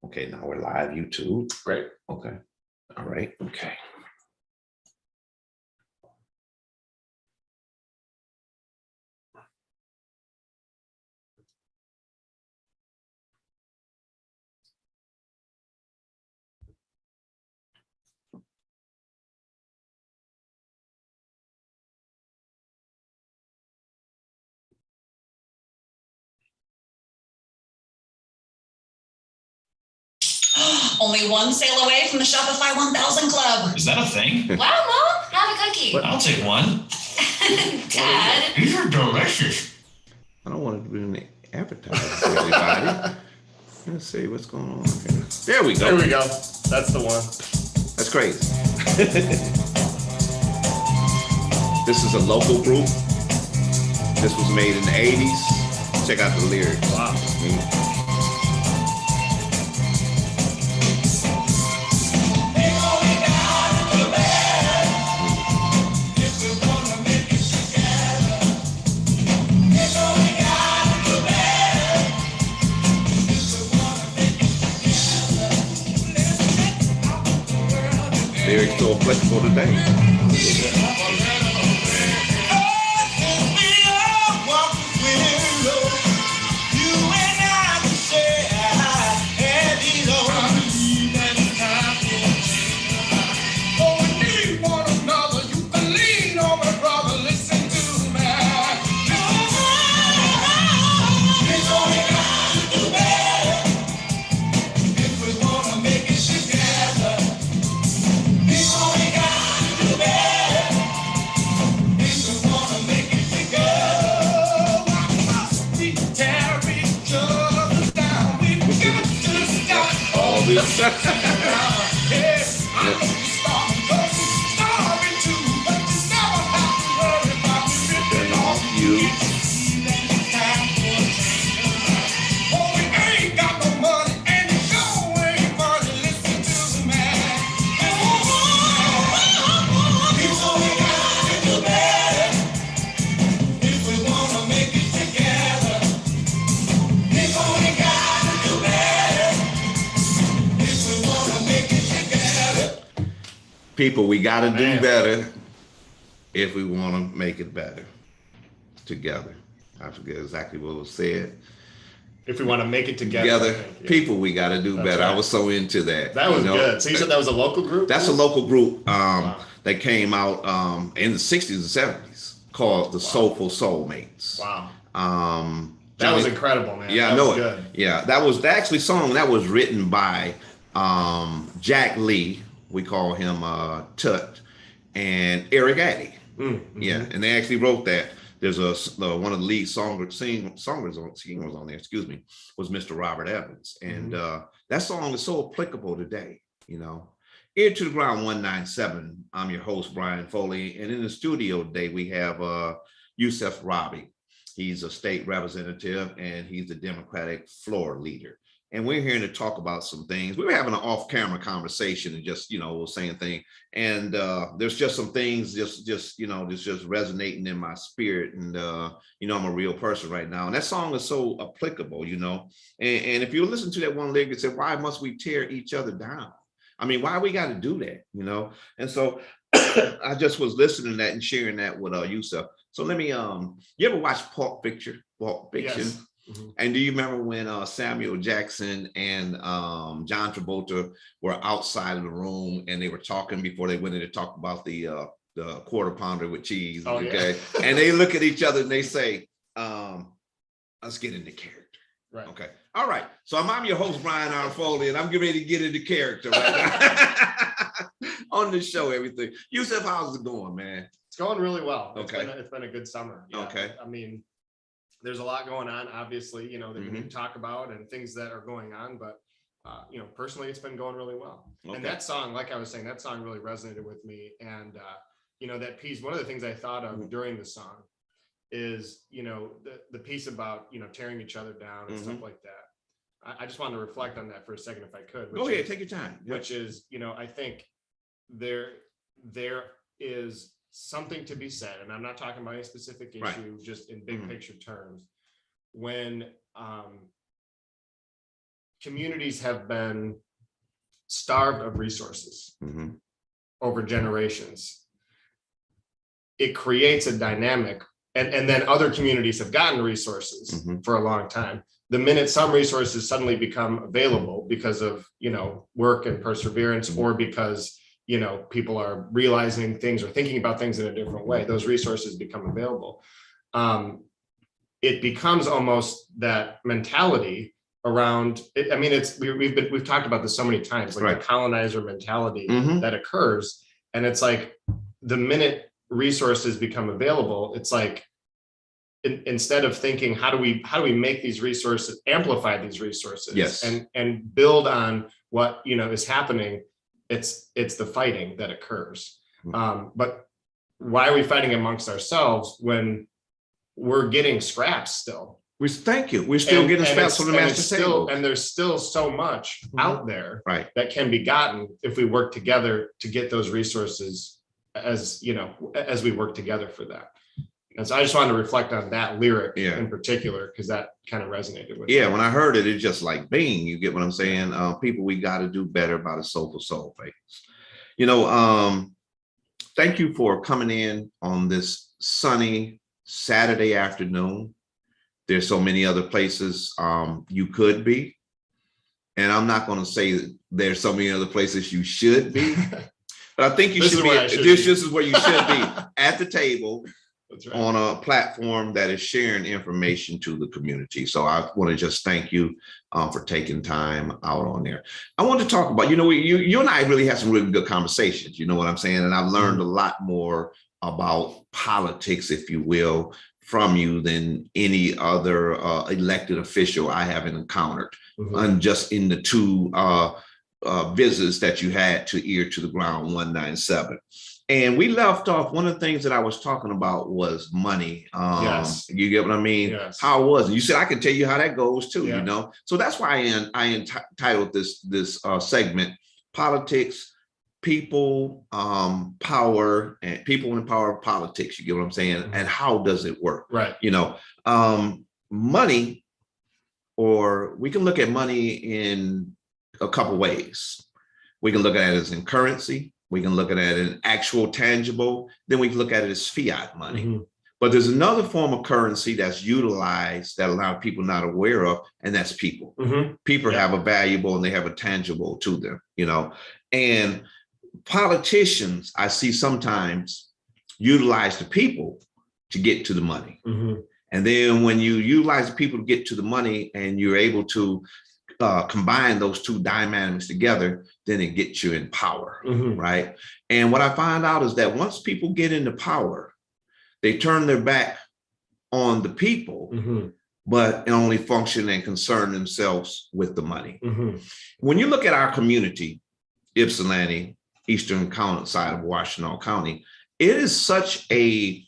Okay, now we're live, YouTube. Great. Okay. All right. Okay. Only one sale away from the Shopify 1000 Club. Is that a thing? Wow, Mom, have a cookie. I'll take one. Dad. These are delicious. I don't want to do any advertising for everybody. Let's see what's going on here. There we go. There we go. That's the one. That's crazy. This is a local group. This was made in the 80s. Check out the lyrics. Wow. Lyrics so applicable today. People, we got to do better if we want to make it better together. I forget exactly what was said. If we want to make it together. Yeah. People, we got to do better. Right. I was so into that. That was good. So you said that was a local group? That's a local group that came out in the 60s and 70s called the Soulful Soulmates. Wow. That was incredible, man. Yeah, I know it. Good. Yeah, that was actually song that was written by Jack Lee. We call him Tut, and Eric Addy. Mm-hmm. Yeah, and they actually wrote that. There's one of the lead singers on there, excuse me, was Mr. Robert Evans. And that song is so applicable today, you know. Ear to the Ground 197. I'm your host, Bryan Foley. And in the studio today, we have Yusuf Rabi. He's a state representative and he's the Democratic floor leader. And we're here to talk about some things. We were having an off-camera conversation and just, you know, saying things. And there's just some things just resonating in my spirit. And, you know, I'm a real person right now. And that song is so applicable, you know. And if you listen to that one lyric, it said, why must we tear each other down? I mean, why we got to do that, you know? And so I just was listening to that and sharing that with Yusuf. So let me, you ever watch Pulp Fiction? Yes. Mm-hmm. And do you remember when Samuel Jackson and John Travolta were outside of the room and they were talking before they went in to talk about the quarter pounder with cheese? Oh, okay. Yeah. And they look at each other and they say, let's get into character. Right. Okay. All right. So I'm your host, Bryan R. Foley, and I'm getting ready to get into character right now. On the show, everything. Yusuf, how's it going, man? It's going really well. Okay. It's been a good summer. Yeah. Okay. I mean, there's a lot going on, obviously, you know, that we need to talk about and things that are going on, but you know, personally, it's been going really well. Okay. And that song, like I was saying, that song really resonated with me. And you know, that piece, one of the things I thought of during the song is, you know, the piece about, you know, tearing each other down and stuff like that. I just wanted to reflect on that for a second, if I could. Go ahead, take your time. Which is, you know, I think there is something to be said, and I'm not talking about a specific issue, just in big picture terms, when communities have been starved of resources over generations, it creates a dynamic, and then other communities have gotten resources for a long time. The minute some resources suddenly become available because of, work and perseverance, or because, people are realizing things or thinking about things in a different way, those resources become available. It becomes almost that mentality around it. I mean, we've talked about this so many times, like the colonizer mentality that occurs. And it's like the minute resources become available, it's like, instead of thinking, how do we make these resources, amplify these resources, and build on what is happening, it's the fighting that occurs. But why are we fighting amongst ourselves when we're getting scraps still? We're still getting scraps from the master table. And there's still so much out there that can be gotten if we work together to get those resources, as we work together for that. And so I just wanted to reflect on that lyric in particular, because that kind of resonated with me. When I heard it, it's just like, bing, you get what I'm saying? People, we got to do better by the Soulful Soul Face. Thank you for coming in on this sunny Saturday afternoon. There's so many other places you could be. And I'm not going to say that there's so many other places you should be, but I think you should be. This is where you should be, at the table. That's right. On a platform that is sharing information to the community. So I want to just thank you for taking time out on there. I want to talk about, you and I really had some really good conversations, you know what I'm saying? And I've learned a lot more about politics, if you will, from you than any other elected official I haven't encountered. And just in the two visits that you had to Ear to the Ground 197. And we left off, one of the things that I was talking about was money. You get what I mean? Yes. How was it? You said I can tell you how that goes too, So that's why I entitled this segment, Politics, People, Power, and People in Power of Politics. You get what I'm saying? And how does it work? Right. Money, or we can look at money in a couple ways. We can look at it as in currency. We can look at it as an actual tangible, then we can look at it as fiat money. But there's another form of currency that's utilized that a lot of people not aware of, and that's people. People have a valuable and they have a tangible to them, and politicians, I see sometimes utilize the people to get to the money. And then when you utilize the people to get to the money and you're able to combine those two dynamics together, then it gets you in power, right? And what I find out is that once people get into power, they turn their back on the people, but only function and concern themselves with the money. When you look at our community, Ypsilanti, Eastern County side of Washtenaw County, it is such a,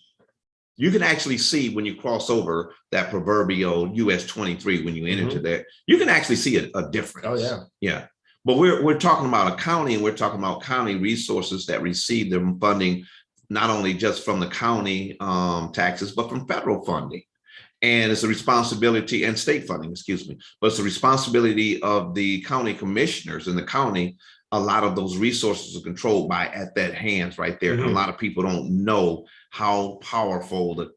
you can actually see when you cross over that proverbial US 23, when you enter there, you can actually see a difference. Oh yeah. Yeah. But we're talking about a county, and we're talking about county resources that receive their funding, not only just from the county taxes, but from federal funding. And it's a responsibility, and state funding, excuse me, but it's a responsibility of the county commissioners in the county. A lot of those resources are controlled by at that hands right there. And a lot of people don't know how powerful the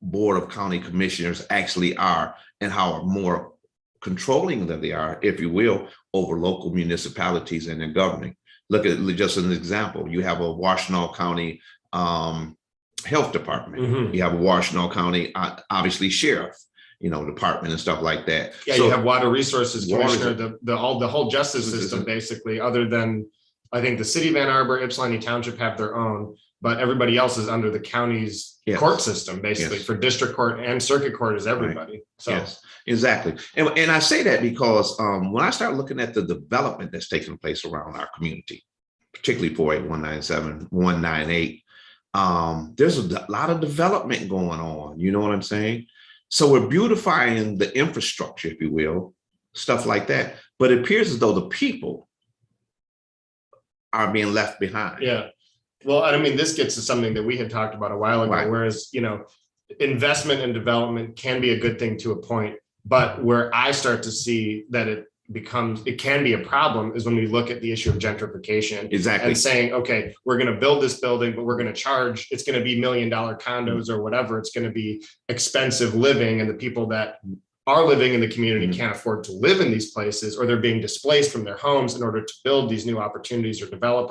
Board of County Commissioners actually are, and how more controlling that they are, if you will, over local municipalities and their governing. Look at just an example. You have a Washtenaw County Health Department. You have a Washtenaw County, obviously, Sheriff, department and stuff like that. Yeah, so you have Water Resources Commissioner, the whole justice system, basically, other than, I think, the city of Ann Arbor, Ypsilanti Township have their own, but everybody else is under the county's court system, basically. For district court and circuit court is everybody. So yes, exactly. And I say that because when I start looking at the development that's taking place around our community, particularly 48197, 198, there's a lot of development going on. You know what I'm saying? So we're beautifying the infrastructure, if you will, stuff like that. But it appears as though the people are being left behind. Yeah. Well, I mean, this gets to something that we had talked about a while ago, whereas, investment and development can be a good thing to a point, but where I start to see that it can be a problem is when we look at the issue of gentrification. Exactly. And saying, okay, we're going to build this building, but we're going to charge, it's going to be $1 million condos or whatever. It's going to be expensive living. And the people that are living in the community can't afford to live in these places, or they're being displaced from their homes in order to build these new opportunities or develop,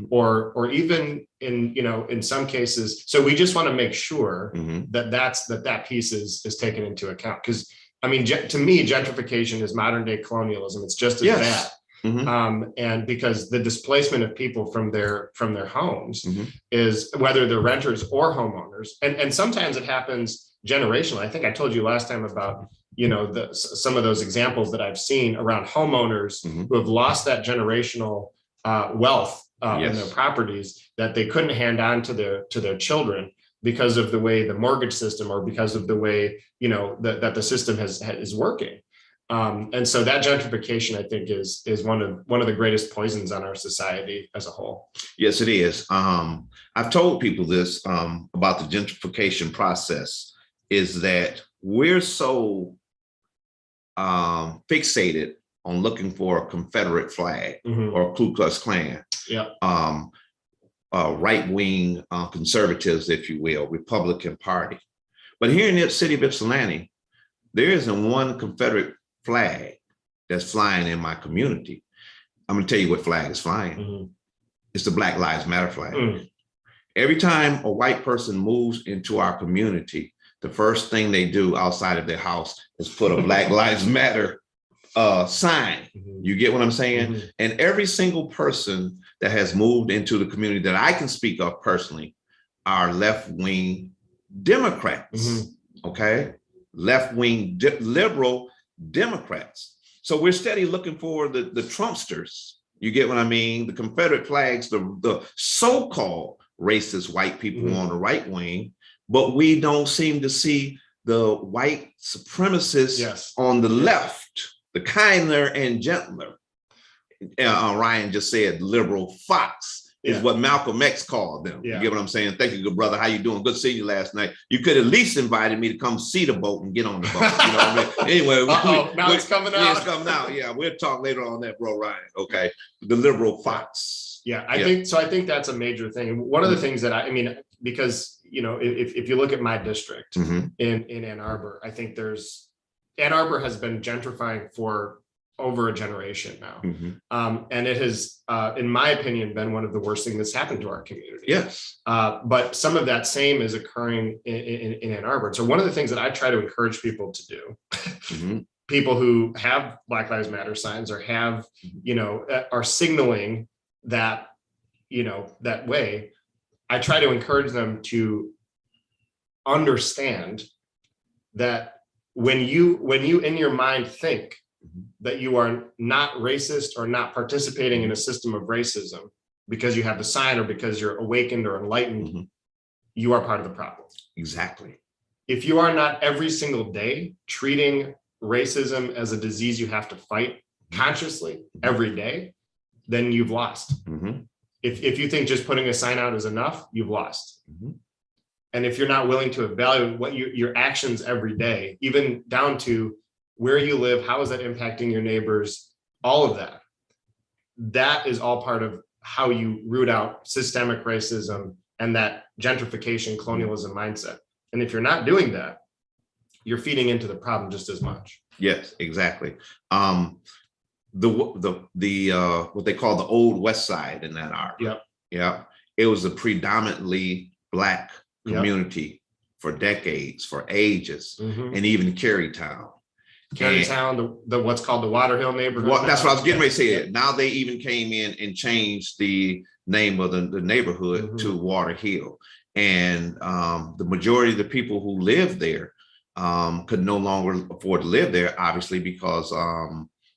or even in some cases. So we just want to make sure that piece is taken into account. Because I mean, to me, gentrification is modern day colonialism. It's just as bad. And because the displacement of people from their homes is, whether they're renters or homeowners, and sometimes it happens generationally. I think I told you last time about some of those examples that I've seen around homeowners who have lost that generational wealth in their properties that they couldn't hand on to their children because of the way the mortgage system, or because of the way that the system is working. And so that gentrification, I think, is one of the greatest poisons on our society as a whole. Yes, it is. I've told people this about the gentrification process, is that we're so fixated on looking for a Confederate flag or a Ku Klux Klan. Right-wing conservatives, if you will, Republican Party. But here in the city of Ypsilanti, there isn't one Confederate flag that's flying in my community. I'm going to tell you what flag is flying. It's the Black Lives Matter flag. Every time a white person moves into our community, the first thing they do outside of their house is put a Black Lives Matter sign. You get what I'm saying? And every single person that has moved into the community that I can speak of personally are left-wing Democrats, okay? Left-wing liberal Democrats. So we're steady looking for the Trumpsters. You get what I mean? The Confederate flags, the so-called racist white people on the right wing, but we don't seem to see the white supremacists on the left, the kinder and gentler. Ryan just said liberal fox is what Malcolm X called them. You get what I'm saying? Thank you, good brother. How you doing? Good seeing you last night. You could at least invited me to come see the boat and get on the boat. You know what I mean? Anyway, now it's coming out. It's coming out. Yeah, we'll talk later on that, bro, Ryan. Okay, the liberal fox. I think that's a major thing. And one of the things that I mean, because if you look at my district in Ann Arbor, I think Ann Arbor has been gentrifying for over a generation now. And it has, in my opinion, been one of the worst things that's happened to our community. Yes. But some of that same is occurring in Ann Arbor. So one of the things that I try to encourage people to do, people who have Black Lives Matter signs or have, are signaling that, that way, I try to encourage them to understand that when you in your mind think that you are not racist or not participating in a system of racism because you have the sign or because you're awakened or enlightened, you are part of the problem. Exactly. If you are not every single day treating racism as a disease you have to fight consciously every day, then you've lost. If you think just putting a sign out is enough, you've lost. And if you're not willing to evaluate what your actions every day, even down to where you live, how is that impacting your neighbors, all of that, that is all part of how you root out systemic racism and that gentrification colonialism mindset. And if you're not doing that, you're feeding into the problem just as much. Yes, exactly. The what they call the Old West Side in Ann Arbor. It was a predominantly Black community for decades, for ages, and even Carytown. The what's called the Water Hill neighborhood. That's what I was getting ready to say. Now they even came in and changed the name of the neighborhood to Water Hill. And the majority of the people who live there could no longer afford to live there, obviously, because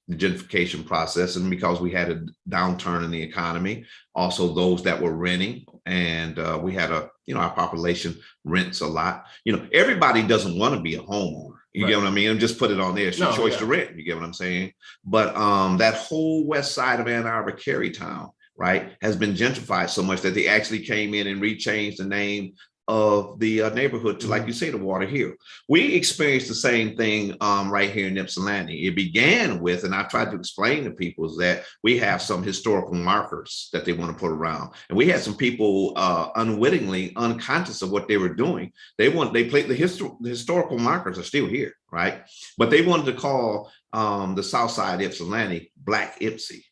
the gentrification process and because we had a downturn in the economy. Also, those that were renting, and we had our population rents a lot. Everybody doesn't want to be a homeowner. You get what I mean? And just put it on there. It's your choice to rent. You get what I'm saying? But that whole west side of Ann Arbor, Carytown, right, has been gentrified so much that they actually came in and rechanged the name of the neighborhood to, like you say, the water here. We experienced the same thing right here in Ypsilanti. It began with, and I've tried to explain to people, is that we have some historical markers that they want to put around. And we had some people unwittingly, unconscious of what they were doing. They played the historical markers are still here, right? But they wanted to call the South Side Ypsilanti Black Ipsy.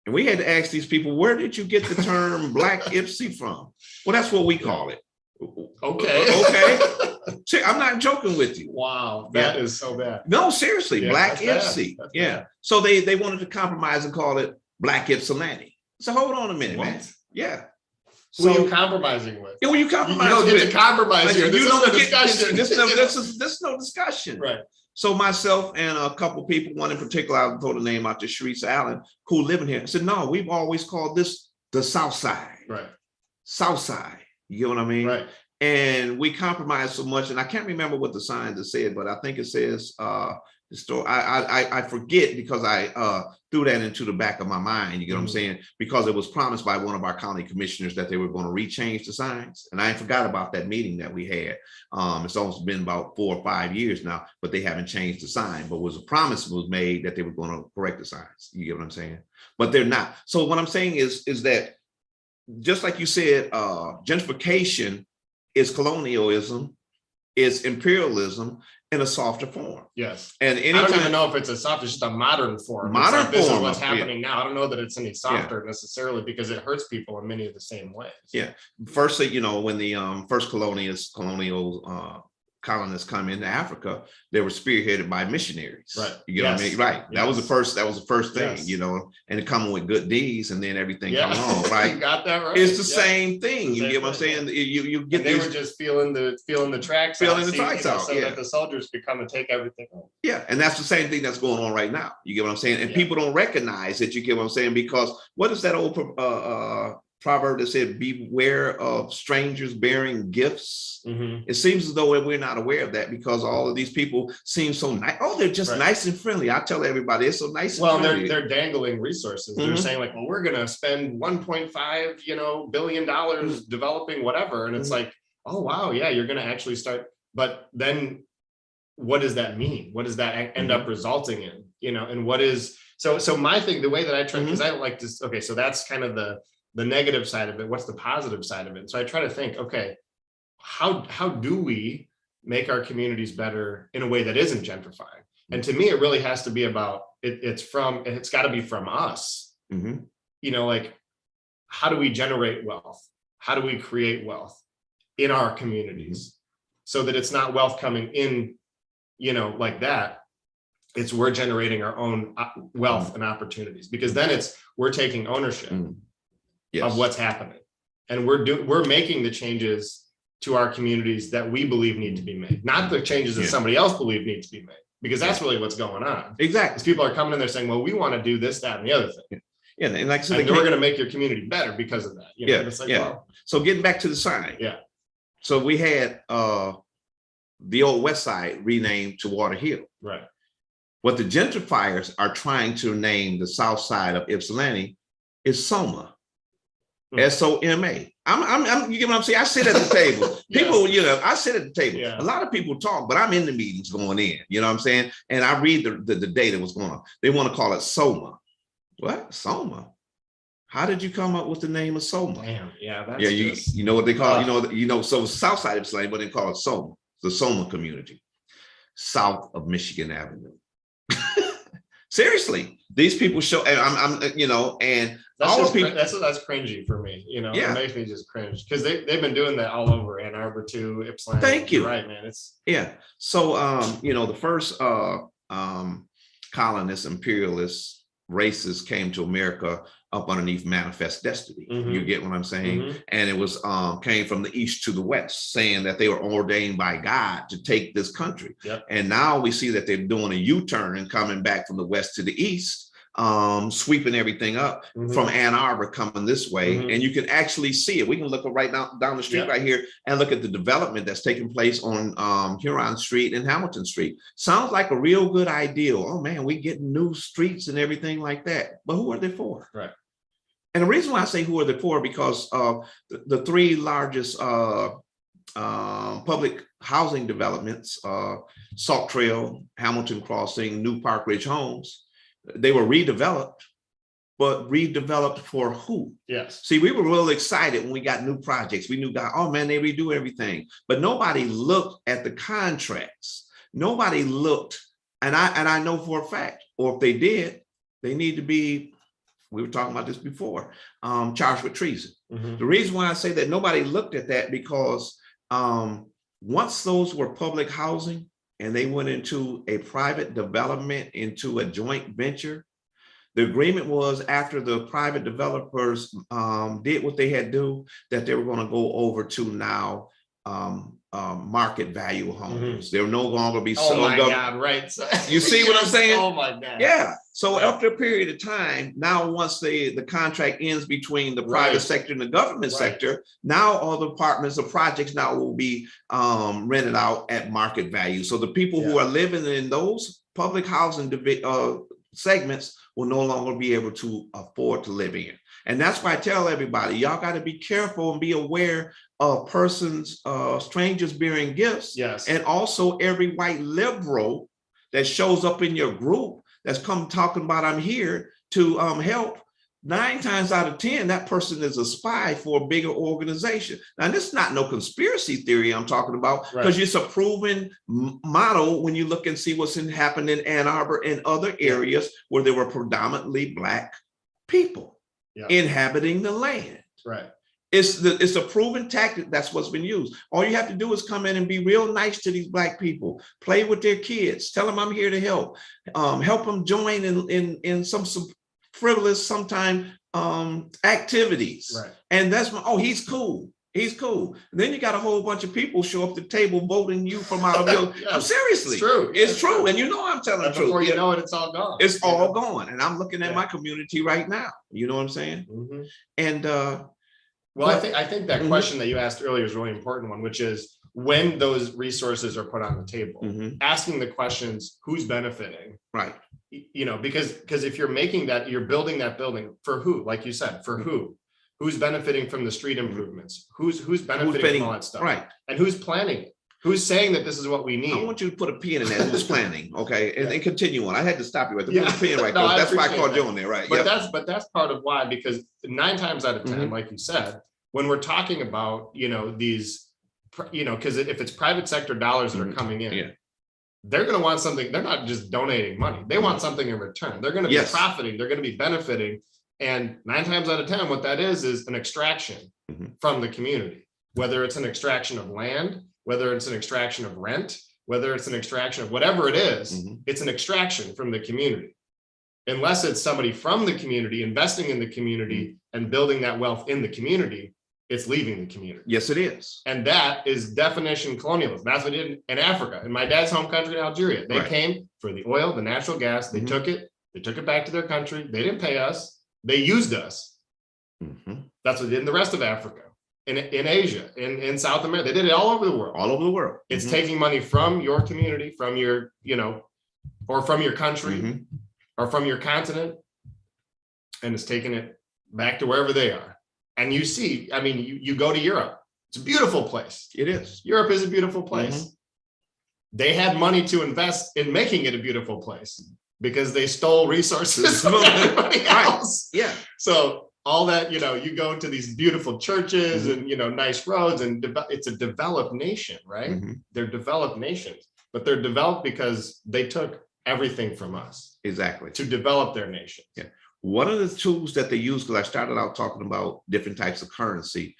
And we had to ask these people, where did you get the term Black Ipsy from? Well, that's what we call it. Okay. See, I'm not joking with you. Wow, that is so bad. No, seriously, Black Ipsy. Bad. So they wanted to compromise and call it Black Ypsilanti. So hold on a minute, man. Yeah. Who are you compromising with? Yeah, well, you compromise. You don't get to compromise here. This is a discussion. This is no discussion. Right. So myself and a couple people, one in particular, I'll throw the name out to Sharice Allen, who live in here. I said, no, we've always called this the South Side. Right. South Side. You get what I mean? Right. And we compromised so much, and I can't remember what the sign that said, but I think it says the store. I forget because I threw that into the back of my mind. You get what I'm saying? Because it was promised by one of our county commissioners that they were going to rechange the signs, and I forgot about that meeting that we had. It's almost been about 4 or 5 years now, but they haven't changed the sign. But a promise was made that they were going to correct the signs. You get what I'm saying? But they're not. So what I'm saying is that just like you said, gentrification is colonialism, is imperialism in a softer form. Yes. And I don't even know if it's a soft, it's just a modern form. Modern form. This is what's happening now. I don't know that it's any softer necessarily, because it hurts people in many of the same ways. Yeah. Firstly, when the first colonial colonists come into Africa, they were spearheaded by missionaries. Right. You get what I mean? Right. That was the first thing, Yes. And coming with good deeds, and then everything come along, right? You got that right. It's the same thing. You get what I'm saying? You get they were just feeling the tracks so that the soldiers could come and take everything home. Yeah, and that's the same thing that's going on right now. You get what I'm saying? And people don't recognize it. You get what I'm saying? Because what is that old proverb that said, beware of strangers bearing gifts? It seems as though we're not aware of that, because all of these people seem so nice. Oh, they're just nice and friendly. I tell everybody it's so nice and friendly. They're dangling resources. They're saying like, well, we're gonna spend $1.5 billion developing whatever. And it's like, oh wow, yeah, you're gonna actually start. But then what does that mean? What does that end up resulting in? And what is so my thing, the way that I try, because I like this, okay, so that's kind of the negative side of it. What's the positive side of it? So I try to think, okay, how do we make our communities better in a way that isn't gentrifying? And to me, it really has to be about it's got to be from us. Like, how do we generate wealth? How do we create wealth in our communities so that it's not wealth coming in, like that? It's we're generating our own wealth and opportunities, because then we're taking ownership of what's happening, and we're making the changes to our communities that we believe need to be made, not the changes that somebody else believes need to be made, because that's really what's going on. Exactly. Because people are coming in there saying, well, we want to do this, that, and the other thing. Yeah, and like I said, we're going to make your community better because of that. It's like, well, so getting back to the sign. Yeah. So we had the old West Side renamed to Water Hill. Right. What the gentrifiers are trying to name the South Side of Ypsilanti is Soma. S-O-M-A. I'm you get what I'm saying? I sit at the table. People, I sit at the table. Yeah. A lot of people talk, but I'm in the meetings going in, you know what I'm saying? And I read the data what's going on. They want to call it Soma. What? Soma? How did you come up with the name of Soma? Damn, that's you know what they call it, so South Side of Ypsilanti, what they call it, Soma, the Soma community, south of Michigan Avenue. Seriously, these people show, and and that's cringy for me. It makes me just cringe, because they've been doing that all over Ann Arbor too, Ypsilanti. Thank you. You're right, man. So the first colonists, imperialists, races came to America up underneath manifest destiny. You get what I'm saying? And it was came from the east to the west, saying that they were ordained by God to take this country. And now we see that they're doing a U-turn and coming back from the west to the east, sweeping everything up from Ann Arbor coming this way. And you can actually see it. We can look right down the street right here and look at the development that's taking place on Huron Street and Hamilton Street. Sounds like a real good idea. Oh man, we getting new streets and everything like that. But who are they for? Right. And the reason why I say who are the poor, because the three largest public housing developments, Salt Trail, Hamilton Crossing, New Park Ridge Homes, they were redeveloped, but redeveloped for who? Yes. See, we were real excited when we got new projects. We knew, God, oh man, they redo everything. But nobody looked at the contracts. Nobody looked, and I know for a fact, or if they did, they need to be, we were talking about this before, charged with treason. The reason why I say that nobody looked at that, because once those were public housing and they went into a private development, into a joint venture, the agreement was, after the private developers did what they had to do, that they were going to go over to now market value homes. There will no longer be. Oh my God, right. You see what I'm saying? Oh my God. Yeah. So after a period of time, now once the contract ends between the private sector and the government sector, now all the apartments or projects now will be rented out at market value. So the people who are living in those public housing segments will no longer be able to afford to live in. And that's why I tell everybody, y'all got to be careful and be aware of persons, strangers bearing gifts. Yes. And also every white liberal that shows up in your group that's come talking about, I'm here to help. 9 times out of 10, that person is a spy for a bigger organization. Now, this is not no conspiracy theory I'm talking about, because it's a proven model when you look and see what's happened in Ann Arbor and other areas where there were predominantly Black people inhabiting the land. Right. It's a proven tactic. That's what's been used. All you have to do is come in and be real nice to these Black people, play with their kids, tell them I'm here to help, help them join in some frivolous sometime activities. Right. And that's he's cool. He's cool. And then you got a whole bunch of people show up to the table voting you from out of your. I'm seriously. It's true. It's true. And you know I'm telling the truth. Before you know it, it's all gone. It's all gone. And I'm looking at my community right now. You know what I'm saying? And well, I think that question that you asked earlier is a really important one, which is when those resources are put on the table, asking the questions, who's benefiting? Right. You know, because if you're making that, you're building that building for who, like you said, for who? Who's benefiting from the street improvements? Who's benefiting from all that stuff? Right. And who's planning it? Who's saying that this is what we need? I want you to put a pin in that. Who's planning? Okay, and continue on. I had to stop you right there. Put a pin right there. That's why I called you on there, right? But that's part of why, because 9 times out of 10, like you said, when we're talking about these, because if it's private sector dollars that are coming in, they're going to want something. They're not just donating money. They want something in return. They're going to be profiting. They're going to be benefiting. And 9 times out of 10, what that is an extraction from the community, whether it's an extraction of land, whether it's an extraction of rent, whether it's an extraction of whatever it is, it's an extraction from the community. Unless it's somebody from the community investing in the community and building that wealth in the community, it's leaving the community. Yes, it is. And that is definition colonialism. That's what they did in Africa, in my dad's home country in Algeria. They came for the oil, the natural gas. They took it back to their country. They didn't pay us. They used us. That's what they did in the rest of Africa, in Asia, in South America. They did it all over the world. All over the world. It's taking money from your community, from your, or from your country, or from your continent, and it's taking it back to wherever they are. And you see, I mean, you go to Europe. It's a beautiful place. It is. Europe is a beautiful place. They had money to invest in making it a beautiful place because they stole resources from everybody else. Yeah. So all that, you go to these beautiful churches and, nice roads, and it's a developed nation, right? They're developed nations, but they're developed because they took everything from us. Exactly. To develop their nation. Yeah. One of the tools that they use, because I started out talking about different types of currency,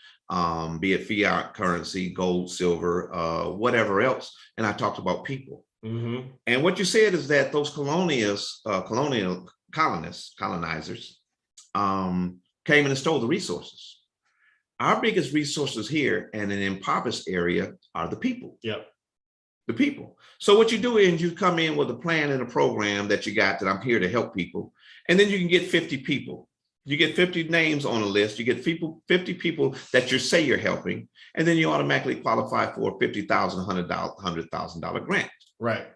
be it fiat currency, gold, silver, whatever else. And I talked about people. And what you said is that those colonizers, came in and stole the resources. Our biggest resources here in an impoverished area are the people. The people. So what you do is you come in with a plan and a program that you got, that I'm here to help people. And then you can get 50 people. You get 50 names on a list. You get 50 people that you say you're helping. And then you automatically qualify for a $50,000, $100,000 grant. Right.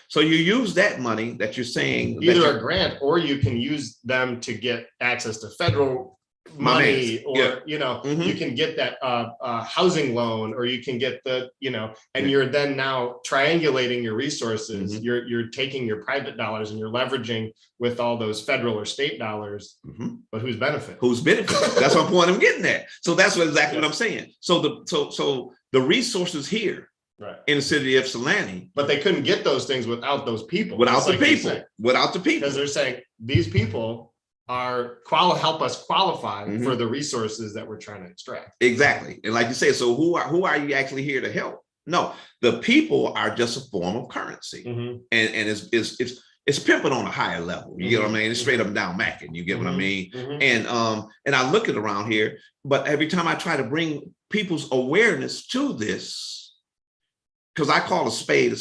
So you use that money that you're saying. Either a grant, or you can use them to get access to federal money, or Yeah. you can get that housing loan, or you can get the and you're then now triangulating your resources. You're taking your private dollars and you're leveraging with all those federal or state dollars. But who's benefit? That's what point I'm getting at. So that's exactly what I'm saying. So the resources here, right, in the city of Ypsilanti, but they couldn't get those things without those people. Without the people, because they're saying these people are help us qualify for the resources that we're trying to extract. Exactly. And like you say, so who are you actually here to help? No, the people are just a form of currency. And it's pimping on a higher level. You get what I mean? It's straight up and down macking. You get what I mean? And I look at around here, but every time I try to bring people's awareness to this, because I call a spade,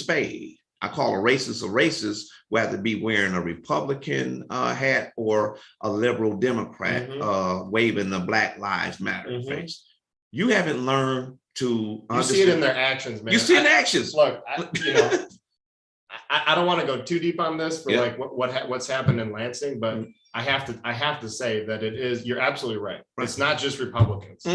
I call a racist, whether it be wearing a Republican hat or a liberal Democrat waving the Black Lives Matter face. You haven't learned to understand. You see it in their actions, man. You see it in actions. Look, I don't want to go too deep on this for like what's happened in Lansing, but I have to say that you're absolutely right. It's not just Republicans.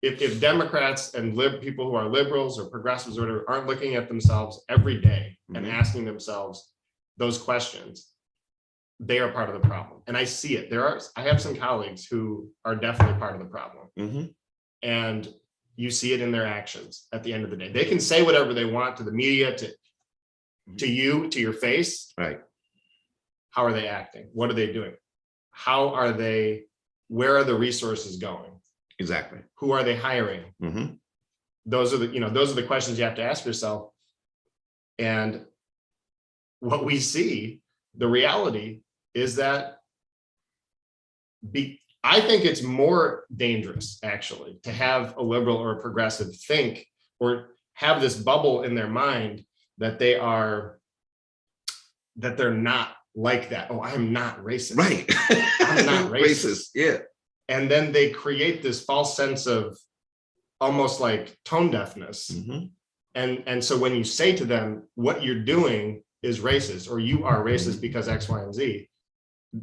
If Democrats and people who are liberals or progressives or whatever aren't looking at themselves every day and asking themselves those questions, they are part of the problem. And I see it. I have some colleagues who are definitely part of the problem. And you see it in their actions at the end of the day. They can say whatever they want to the media, to you, to your face. Right. How are they acting? What are they doing? Where are the resources going? Exactly. Who are they hiring? Those are the questions you have to ask yourself. And what we see, the reality is that I think it's more dangerous actually to have a liberal or a progressive think or have this bubble in their mind that they're not like that. Oh, I'm not racist. Right. I'm not racist. Yeah. And then they create this false sense of almost like tone deafness. And so when you say to them, what you're doing is racist, or you are racist because X, Y, and Z,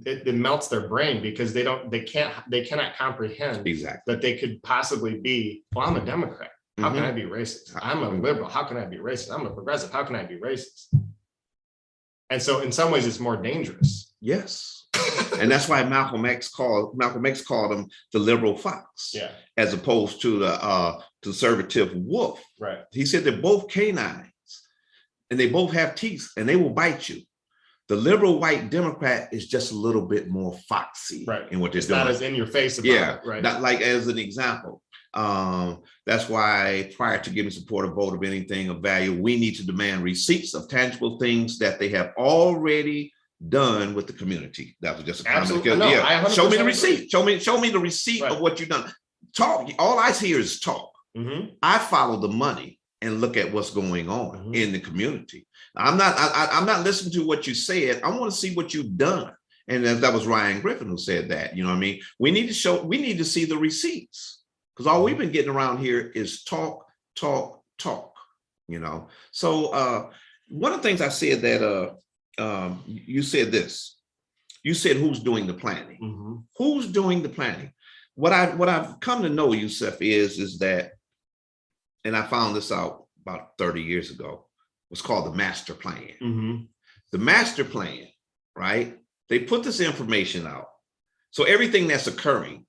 it melts their brain because they cannot comprehend that they could possibly be, well, I'm a Democrat. How can I be racist? I'm a liberal. How can I be racist? I'm a progressive. How can I be racist? And so in some ways it's more dangerous. Yes. And that's why Malcolm X called him the liberal fox, as opposed to the conservative wolf. Right. He said they're both canines and they both have teeth and they will bite you. The liberal white Democrat is just a little bit more foxy in what they're doing. Not as in your face about it, right? Not like as an example. That's why prior to giving support or vote of anything of value, we need to demand receipts of tangible things that they have already done with the community. That was just a comment. No, show me the receipt. Show me the receipt of what you've done. Talk. All I hear is talk. I follow the money and look at what's going on in the community. I'm not listening to what you said. I want to see what you've done. And that was Ryan Griffin who said that. You know what I mean? We need to see the receipts, because all we've been getting around here is talk. You know. So one of the things I said that you said this. You said who's doing the planning? Who's doing the planning? What I've come to know, Yusef, is that, and I found this out about 30 years ago, was called the master plan. The master plan, right? They put this information out. So everything that's occurring,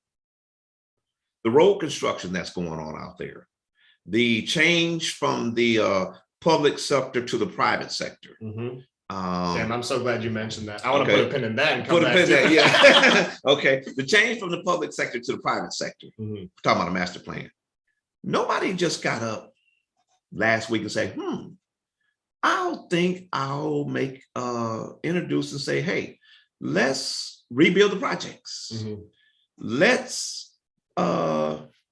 the road construction that's going on out there, the change from the public sector to the private sector. Sam, I'm so glad you mentioned that. I want to put a pin in that and come back to that. Yeah. Okay. The change from the public sector to the private sector. We're talking about a master plan. Nobody just got up last week and say, I'll make introduce and say, hey, let's rebuild the projects. Let's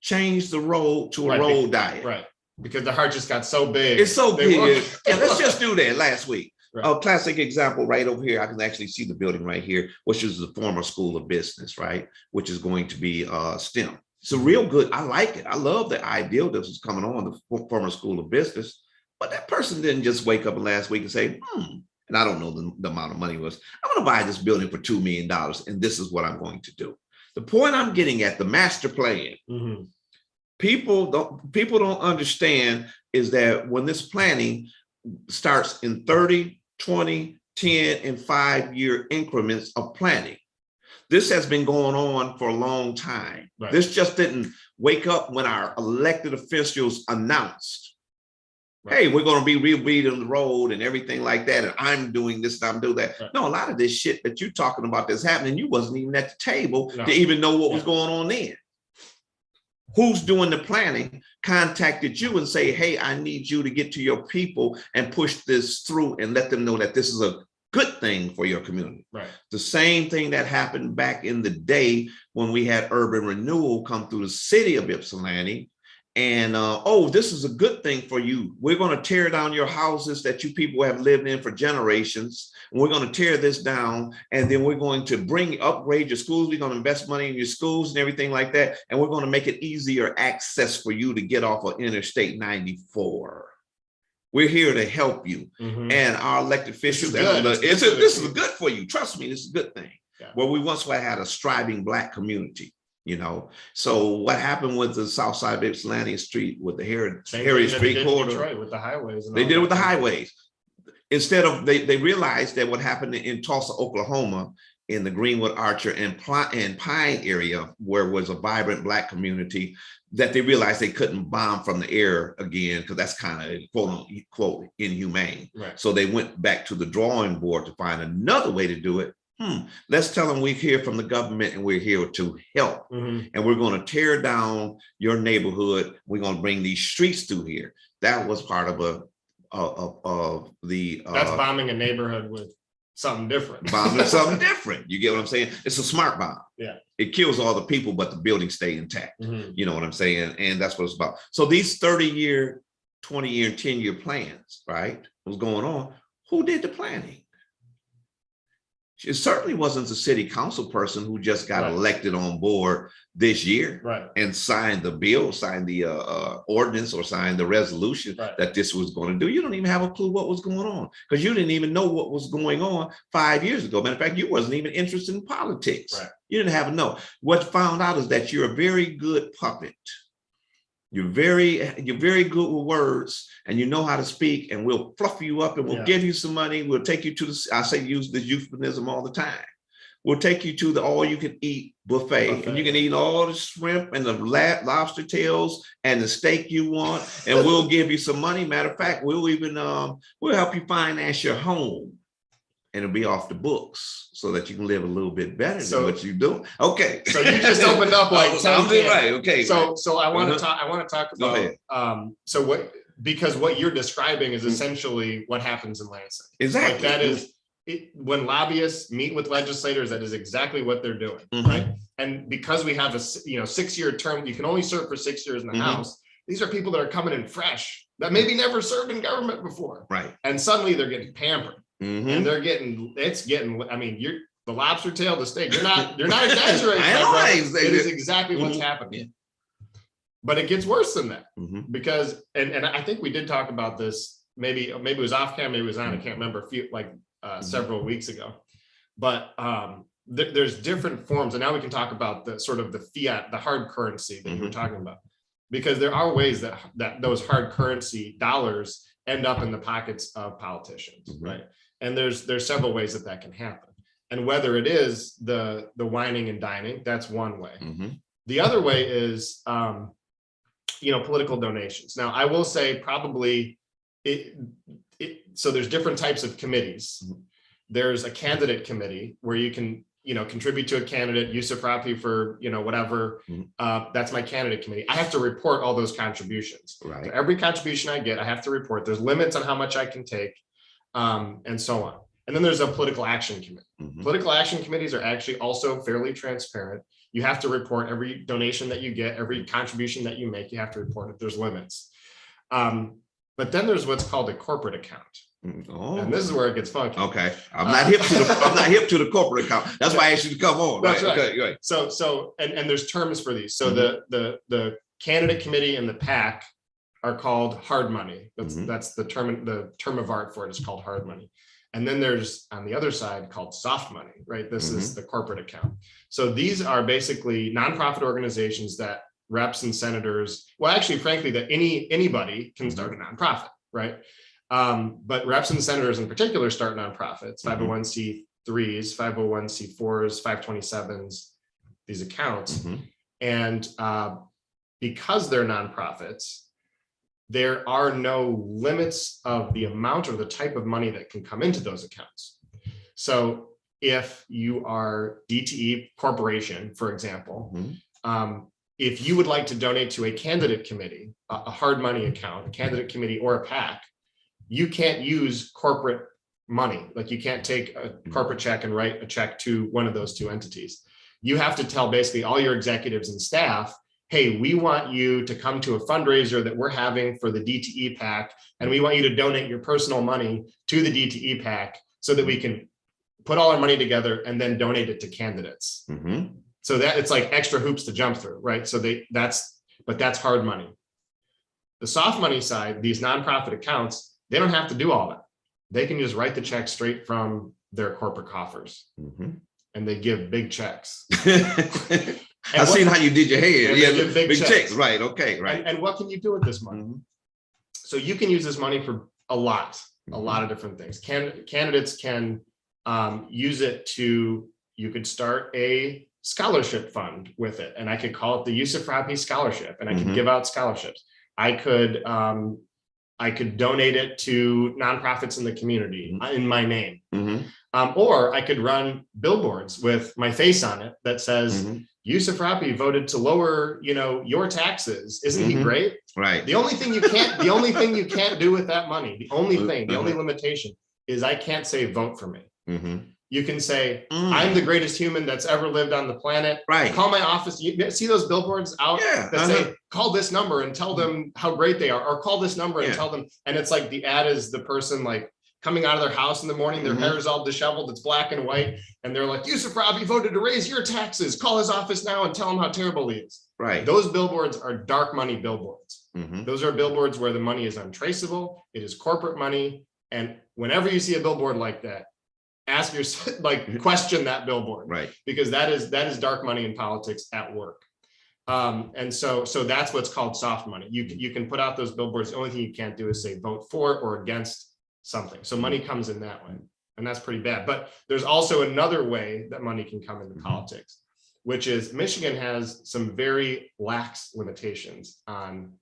change the road to a road diet. Right. Because the heart just got so big. It's so big. And let's just do that last week. A classic example right over here. I can actually see the building right here, which is the former School of Business, right? Which is going to be STEM. It's a real good. I like it. I love the idea that was coming on, the former School of Business. But that person didn't just wake up last week and say, and I don't know the amount of money was, I'm going to buy this building for $2 million and this is what I'm going to do. The point I'm getting at, the master plan, people don't understand is that when this planning starts in 30, 20, 10, and 5-year increments of planning. This has been going on for a long time. Right. This just didn't wake up when our elected officials announced, hey, we're going to be rebuilding the road and everything like that. And I'm doing this and I'm doing that. Right. No, a lot of this shit that you're talking about that's happening, you wasn't even at the table to even know what was going on then. Who's doing the planning contacted you and say, hey, I need you to get to your people and push this through and let them know that this is a good thing for your community. Right. The same thing that happened back in the day when we had urban renewal come through the city of Ypsilanti. And, oh, this is a good thing for you. We're going to tear down your houses that you people have lived in for generations. And we're going to tear this down. And then we're going to upgrade your schools. We're going to invest money in your schools and everything like that. And we're going to make it easier access for you to get off of Interstate 94. We're here to help you. And our elected officials, this is good for you. Trust me, this is a good thing. Yeah. Well, we once had a striving Black community. You know, so what happened with the south side of Ypsilanti Street with the Heritage Street corridor? Detroit with the highways. They did it with the highways. Instead of, they realized that what happened in Tulsa, Oklahoma, in the Greenwood, Archer, and Pine area, where was a vibrant Black community, that they realized they couldn't bomb from the air again, because that's kind of, quote unquote, inhumane. Right. So they went back to the drawing board to find another way to do it. Let's tell them we're here from the government and we're here to help. And we're going to tear down your neighborhood. We're going to bring these streets through here. That was part of that's bombing a neighborhood with something different. Bombing something different. You get what I'm saying? It's a smart bomb. Yeah. It kills all the people, but the buildings stay intact. You know what I'm saying? And that's what it's about. So these 30-year, 20-year, 10-year plans, right? What's going on? Who did the planning? It certainly wasn't the city council person who just got elected on board this year and signed the bill, signed the ordinance, or signed the resolution that this was going to do. You don't even have a clue what was going on, because you didn't even know what was going on 5 years ago. Matter of fact, you wasn't even interested in politics. You didn't have a know. What found out is that you're a very good puppet. You're very good with words, and you know how to speak, and we'll fluff you up and we'll give you some money. We'll take you to I say use this euphemism all the time. We'll take you to the all-you-can-eat buffet, and you can eat all the shrimp and the lobster tails and the steak you want, and we'll give you some money. Matter of fact, we'll even we'll help you finance your home, and it'll be off the books so that you can live a little bit better than what you do. Okay. So you just opened up like right. Okay. So I want to talk. I want to talk about because what you're describing is essentially what happens in Lansing. Exactly. Like that is when lobbyists meet with legislators. That is exactly what they're doing, right? And because we have a 6-year term, you can only serve for 6 years in the House. These are people that are coming in fresh that maybe never served in government before, right? And suddenly they're getting pampered. And they're getting, I mean, you're the lobster tail, the steak. You're not exaggerating. It is exactly what's happening. But it gets worse than that because, and I think we did talk about this. Maybe it was off cam, maybe it was on. I can't remember. Several weeks ago. But there's different forms, and now we can talk about the sort of the fiat, the hard currency that you were talking about, because there are ways that those hard currency dollars end up in the pockets of politicians, right? And there's several ways that can happen. And whether it is the whining and dining, that's one way. The other way is, political donations. Now, I will say probably so there's different types of committees. There's a candidate committee where you can, contribute to a candidate, Yusuf Rafi for, whatever. That's my candidate committee. I have to report all those contributions. Right. So every contribution I get, I have to report. There's limits on how much I can take. And so on. And then there's a political action committee. Political action committees are actually also fairly transparent. You have to report every donation that you get, every contribution that you make, you have to report it. There's limits. But then there's what's called a corporate account. And this is where it gets funky. Okay. I'm not hip to the corporate account. That's why I asked you to come on. That's right. Okay, right. So there's terms for these. So the candidate committee and the PAC are called hard money. That's the term of art for it is called hard money. And then there's on the other side called soft money, right? This is the corporate account. So these are basically nonprofit organizations that reps and senators, well, actually, frankly, that anybody can start a nonprofit, right? But reps and senators in particular start nonprofits, 501c3s, 501c4s, 527s, these accounts. And because they're nonprofits, there are no limits of the amount or the type of money that can come into those accounts. So if you are DTE Corporation, for example, if you would like to donate to a candidate committee, a hard money account, a candidate committee or a PAC, you can't use corporate money. Like you can't take a corporate check and write a check to one of those two entities. You have to tell basically all your executives and staff, hey, we want you to come to a fundraiser that we're having for the DTE PAC, and we want you to donate your personal money to the DTE PAC so that we can put all our money together and then donate it to candidates. So that it's like extra hoops to jump through, right? So that's hard money. The soft money side, these nonprofit accounts, they don't have to do all that. They can just write the check straight from their corporate coffers, and they give big checks. I've seen how you did your head. Yeah, big checks. Right. Okay. Right. And what can you do with this money? So you can use this money for a lot of different things. Candidates can use it to, you could start a scholarship fund with it. And I could call it the Yusuf Rabi Scholarship, and I could give out scholarships. I could donate it to nonprofits in the community in my name. Or I could run billboards with my face on it that says, Yusuf Rabi voted to lower, your taxes. Isn't he great? Right. The only thing you can't do with that money, the only limitation is I can't say vote for me. You can say, I'm the greatest human that's ever lived on the planet. Right. Call my office. You see those billboards out that say, call this number and tell them how great they are, or call this number and tell them. And it's like the ad is the person like coming out of their house in the morning, their hair is all disheveled, it's black and white. And they're like, Yusuf Rabi voted to raise your taxes. Call his office now and tell him how terrible he is. Right. Those billboards are dark money billboards. Those are billboards where the money is untraceable. It is corporate money. And whenever you see a billboard like that, ask yourself, question that billboard, right? Because that is dark money in politics at work. And so that's what's called soft money. You can put out those billboards. The only thing you can't do is say vote for or against something. So money comes in that way, and that's pretty bad. But there's also another way that money can come into politics, which is Michigan has some very lax limitations on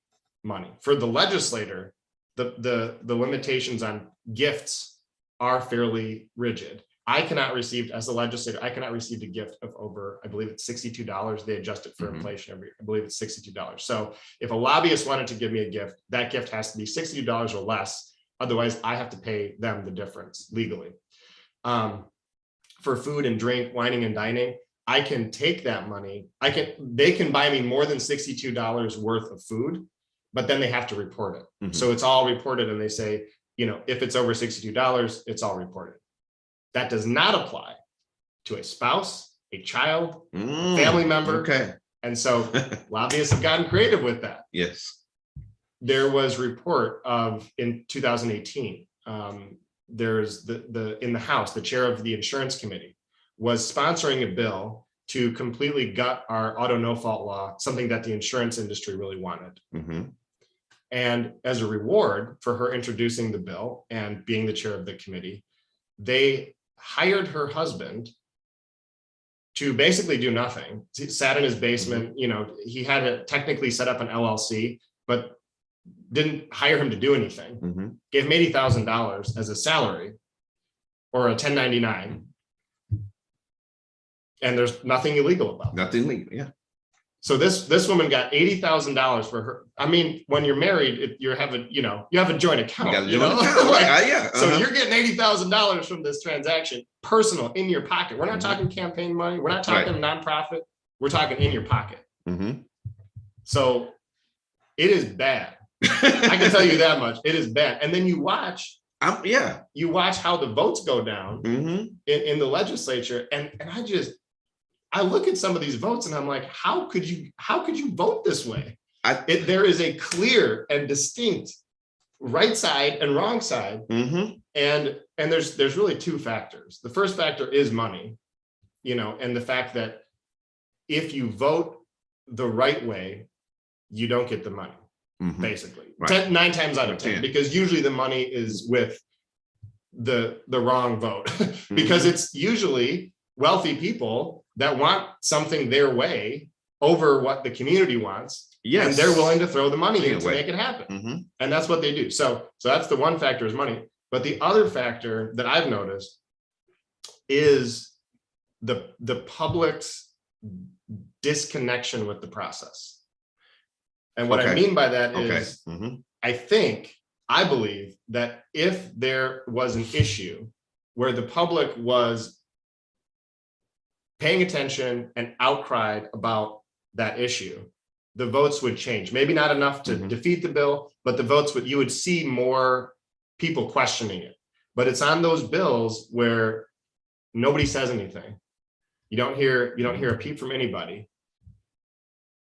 money. For the legislator, the limitations on gifts are fairly rigid. I cannot receive, as a legislator, a gift of over, I believe it's $62. They adjust it for inflation every year. I believe it's $62. So if a lobbyist wanted to give me a gift, that gift has to be $62 or less. Otherwise, I have to pay them the difference legally. For food and drink, whining and dining, I can take that money. They can buy me more than $62 worth of food, but then they have to report it. So it's all reported, and they say, if it's over $62, it's all reported. That does not apply to a spouse, a child, a family member. Okay. And so lobbyists have gotten creative with that. Yes. There was report of in 2018, there's in the House, the chair of the insurance committee was sponsoring a bill to completely gut our auto no fault law, something that the insurance industry really wanted. And as a reward for her introducing the bill and being the chair of the committee, they hired her husband to basically do nothing. He sat in his basement, he had to technically set up an LLC, but didn't hire him to do anything. Gave him $80,000 as a salary or a 1099. And there's nothing illegal about it. Nothing legal, yeah. So this woman got $80,000 for her. I mean, when you're married, you have a joint account. So you're getting $80,000 from this transaction, personal, in your pocket. We're not talking campaign money. We're not talking nonprofit. We're talking in your pocket. So it is bad. I can tell you that much. It is bad. And then you watch. You watch how the votes go down in the legislature, and I look at some of these votes and I'm like, how could you vote this way? There is a clear and distinct right side and wrong side. And there's really two factors. The first factor is money, and the fact that if you vote the right way, you don't get the money, basically. Right. 9 times out of 10, because usually the money is with the wrong vote, because it's usually wealthy people that want something their way over what the community wants. Yes. And they're willing to throw the money in to make it happen. And that's what they do. So that's the one factor, is money. But the other factor that I've noticed is the public's disconnection with the process. And what I mean by that is, I believe that if there was an issue where the public was paying attention and outcried about that issue, the votes would change. Maybe not enough to defeat the bill, but the votes you would see more people questioning it. But it's on those bills where nobody says anything. You don't hear a peep from anybody,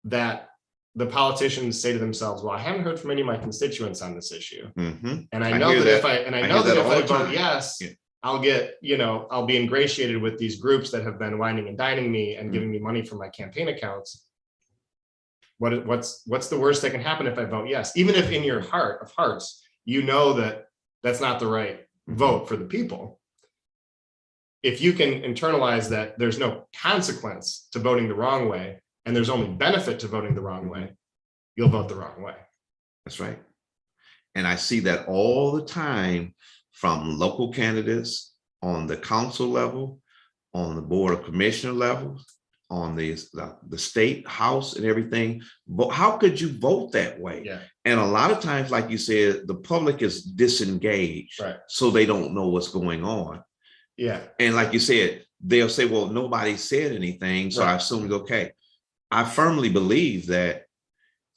that the politicians say to themselves, well, I haven't heard from any of my constituents on this issue. And I know that if I vote yes, I'll get, I'll be ingratiated with these groups that have been wining and dining me and giving me money for my campaign accounts. What's the worst that can happen if I vote yes? Even if in your heart of hearts, that that's not the right vote for the people. If you can internalize that there's no consequence to voting the wrong way, and there's only benefit to voting the wrong way, you'll vote the wrong way. That's right. And I see that all the time from local candidates on the council level, on the board of commissioner level, on the state house and everything. But how could you vote that way? Yeah. And a lot of times, like you said, the public is disengaged, right? So they don't know what's going on. Yeah. And like you said, they'll say, well, nobody said anything, so I assume it's okay. I firmly believe that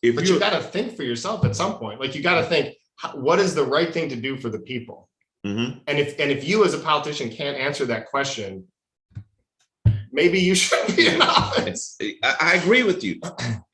but you got to think for yourself at some point. Like, you got to think, what is the right thing to do for the people? And if you as a politician can't answer that question, maybe you shouldn't be in office. I agree with you.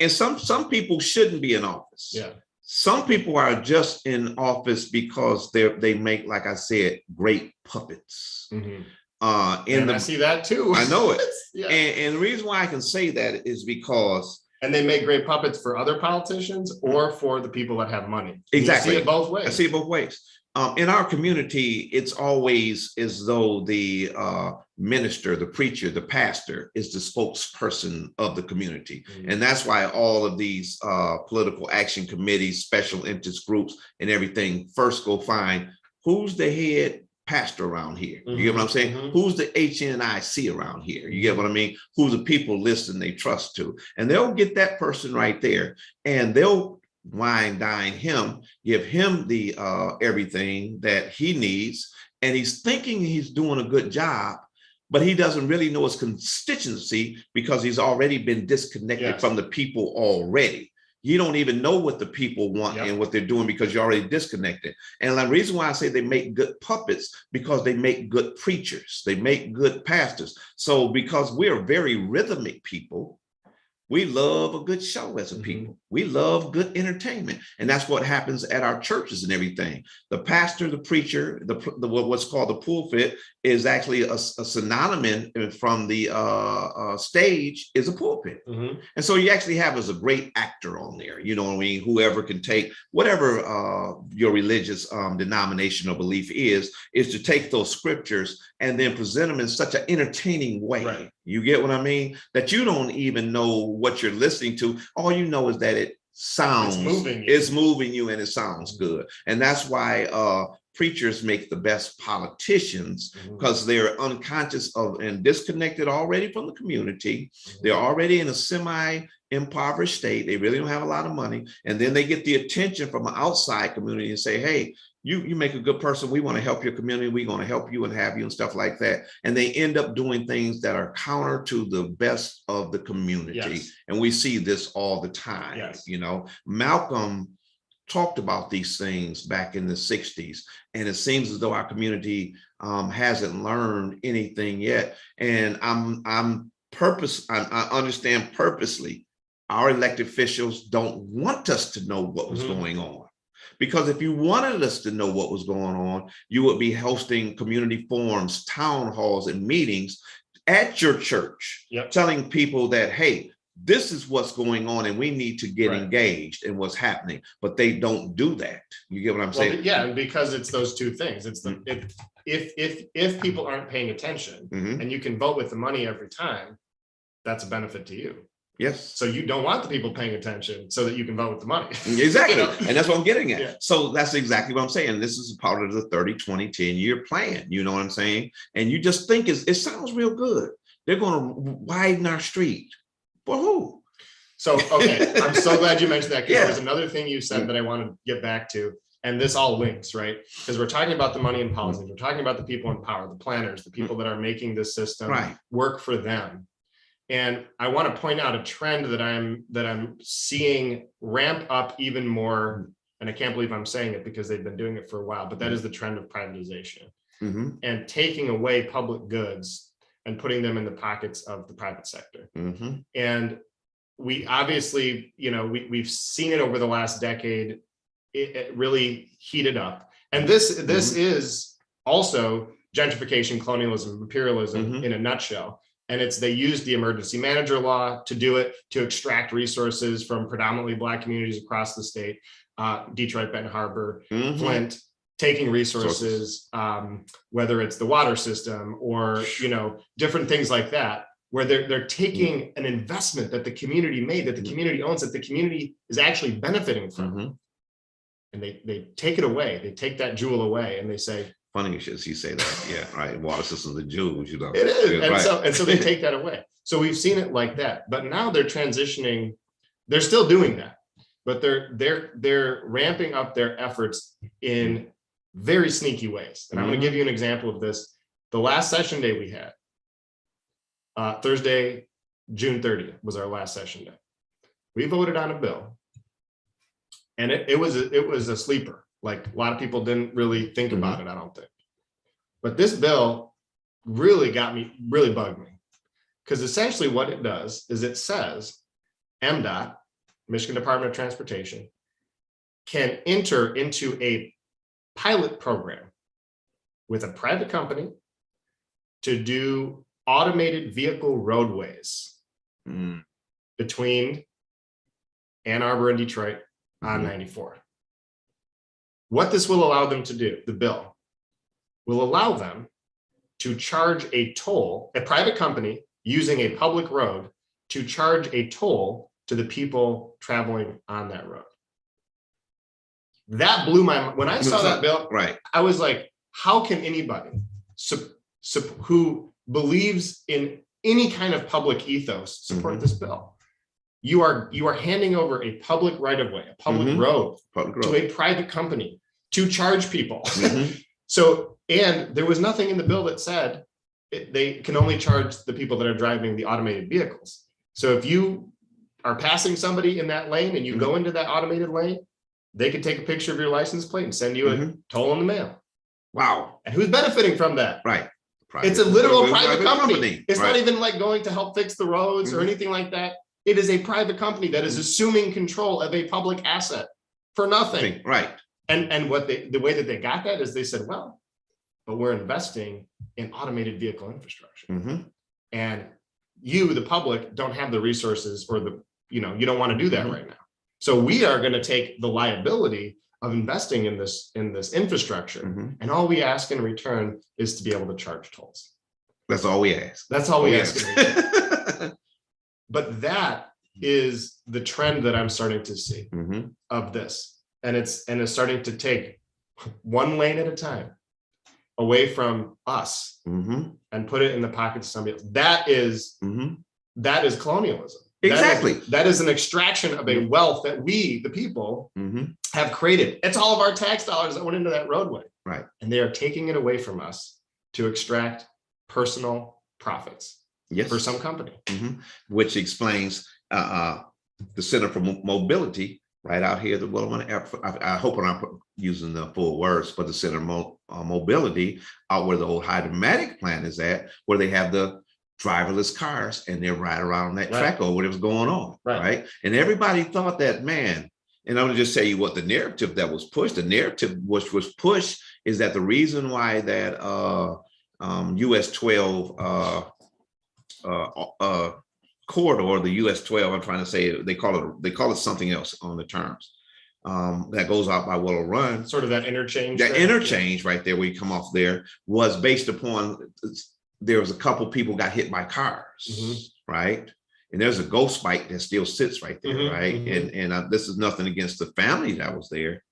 And some people shouldn't be in office. Yeah. Some people are just in office because they make, like I said, great puppets. And I see that too. I know it. Yeah. And the reason why I can say that is because. And they make great puppets for other politicians or for the people that have money. Exactly. You see it both ways. I see it both ways. In our community, it's always as though the minister, the preacher, the pastor is the spokesperson of the community. And that's why all of these political action committees, special interest groups and everything first go find who's the head pastor around here. You get what I'm saying? Who's the HNIC around here? You get what I mean? Who the people listen they trust to. And they'll get that person right there, and they'll wine dine him, give him the everything that he needs, and he's thinking he's doing a good job, but he doesn't really know his constituency because he's already been disconnected from the people already. You don't even know what the people want and what they're doing because you're already disconnected. And the reason why I say they make good puppets, because they make good preachers, they make good pastors. So because we're very rhythmic people, we love a good show as a people. We love good entertainment. And that's what happens at our churches and everything. The pastor, the preacher, what's called the pulpit is actually a synonym from the stage is a pulpit. And so you actually have as a great actor on there, you know what I mean? Whoever can take whatever your religious denomination or belief is to take those scriptures and then present them in such an entertaining way. Right. You get what I mean? That you don't even know what you're listening to. All you know is that it sounds, it's moving you and it sounds good. And that's why preachers make the best politicians, because they're unconscious of and disconnected already from the community. They're already in a semi-impoverished state. They really don't have a lot of money. And then they get the attention from an outside community and say, hey, you make a good person. We want to help your community. We're going to help you and have you and stuff like that. And they end up doing things that are counter to the best of the community. Yes. And we see this all the time. Yes. You know, Malcolm talked about these things back in the 60s. And it seems as though our community hasn't learned anything yet. And I understand purposely our elected officials don't want us to know what was going on. Because if you wanted us to know what was going on, you would be hosting community forums, town halls, and meetings at your church, telling people that, hey, this is what's going on and we need to get engaged in what's happening. But they don't do that. You get what I'm saying? Yeah, and because it's those two things. It's the if people aren't paying attention and you can vote with the money every time, that's a benefit to you. Yes. So you don't want the people paying attention so that you can vote with the money. Exactly. And that's what I'm getting at. So that's exactly what I'm saying. This is part of the 30, 20, 10-year plan. You know what I'm saying? And you just think it sounds real good. They're going to widen our street. For who? So, okay. I'm so glad you mentioned that, because there was another thing you said that I want to get back to. And this all links, right? Because we're talking about the money in politics. We're talking about the people in power, the planners, the people that are making this system work for them. And I want to point out a trend that I'm seeing ramp up even more. And I can't believe I'm saying it because they've been doing it for a while, but that is the trend of privatization and taking away public goods and putting them in the pockets of the private sector. And we obviously, we've seen it over the last decade. It really heated up. And this is also gentrification, colonialism, imperialism in a nutshell. And they used the emergency manager law to do it, to extract resources from predominantly Black communities across the state, Detroit, Benton Harbor, Flint, taking resources, whether it's the water system or, different things like that, where they're taking an investment that the community made, that the community owns, that the community is actually benefiting from. And they take it away. They take that jewel away and they say, funny you say that. Yeah, right. Water systems are jewels, It is. And so they take that away. So we've seen it like that. But now they're transitioning. They're still doing that, but they're ramping up their efforts in very sneaky ways. And I'm going to give you an example of this. The last session day we had, Thursday, June 30th was our last session day. We voted on a bill, and it was a sleeper. Like, a lot of people didn't really think about it, I don't think. But this bill really bugged me. Because essentially what it does is it says MDOT, Michigan Department of Transportation, can enter into a pilot program with a private company to do automated vehicle roadways between Ann Arbor and Detroit on 94. What this will allow them to do, the bill, will allow them to charge a toll, a private company using a public road to charge a toll to the people traveling on that road. That blew my mind. When I saw that bill, I was like, how can anybody who believes in any kind of public ethos support this bill? You are handing over a public right-of-way, a public road to a private company to charge people. So, and there was nothing in the bill that said they can only charge the people that are driving the automated vehicles. So if you are passing somebody in that lane and you go into that automated lane, they could take a picture of your license plate and send you a toll in the mail. Wow. And who's benefiting from that? Right. It's a literal private company. It's not even like going to help fix the roads or anything like that. It is a private company that is assuming control of a public asset for nothing. Right. And what the way that they got that is they said, well, but we're investing in automated vehicle infrastructure. And you, the public, don't have the resources or you don't want to do that right now. So we are going to take the liability of investing in this infrastructure. And all we ask in return is to be able to charge tolls. That's all we ask. That's all we ask. But that is the trend that I'm starting to see of this. And it's starting to take one lane at a time away from us and put it in the pockets of somebody else. That is colonialism. Exactly. That is an extraction of a wealth that we, the people, have created. It's all of our tax dollars that went into that roadway. Right. And they are taking it away from us to extract personal profits for some company. Which explains the Center for Mobility right out here. I hope I'm not using the full words, but the Center of Mobility out where the old hydromatic plant is at, where they have the driverless cars and they're right around that track or whatever's going on. Right. And everybody thought that, man, And I'm gonna just tell you what the narrative that was pushed. The narrative which was pushed is that the reason why that US 12 corridor, the US 12, I'm trying to say, they call it something else on the terms, that goes out by Willow Run. Sort of that interchange. That interchange right there, where you come off there, was based upon, there was a couple people got hit by cars, right? And there's a ghost bike that still sits right there, right? And this is nothing against the family that was there.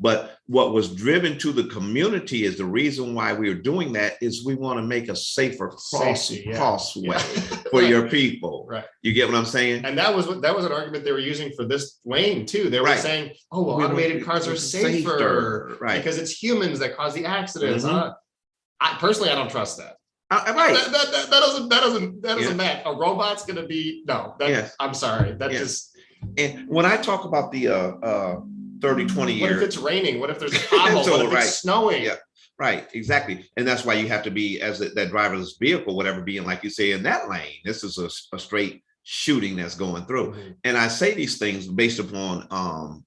But what was driven to the community is the reason why we are doing that is we want to make a safer crossway for your people. Right. You get what I'm saying? And that was an argument they were using for this lane too. They were saying, oh, well, automated cars are safer, right? Because it's humans that cause the accidents. I personally, I don't trust that. Right. That doesn't match. A robot's gonna be I'm sorry. That just. And when I talk about the 30, 20 years. What if it's raining? What if there's a pothole? What if it's snowing? Yeah, right, exactly. And that's why you have to be, as that driverless vehicle, whatever, being, like you say, in that lane. This is a straight shooting that's going through. And I say these things based upon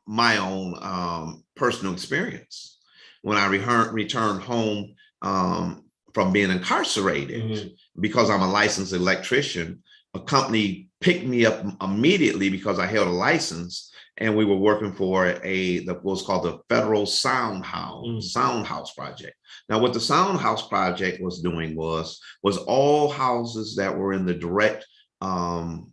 my own personal experience. When I returned home from being incarcerated, because I'm a licensed electrician, a company picked me up immediately because I held a license. And we were working for what's called the Federal Sound House Project. Now, what the Sound House Project was doing was all houses that were in the direct line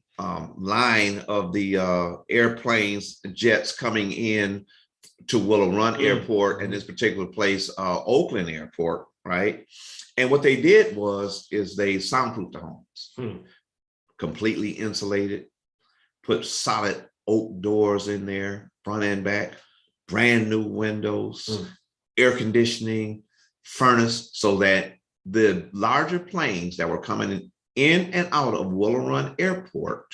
of the airplanes, jets coming in to Willow Run Airport, and this particular place, Oakland Airport, right? And what they did is they soundproofed the homes, completely insulated, put solid oak doors in there, front and back, brand new windows, air conditioning, furnace, so that the larger planes that were coming in and out of Willow Run Airport,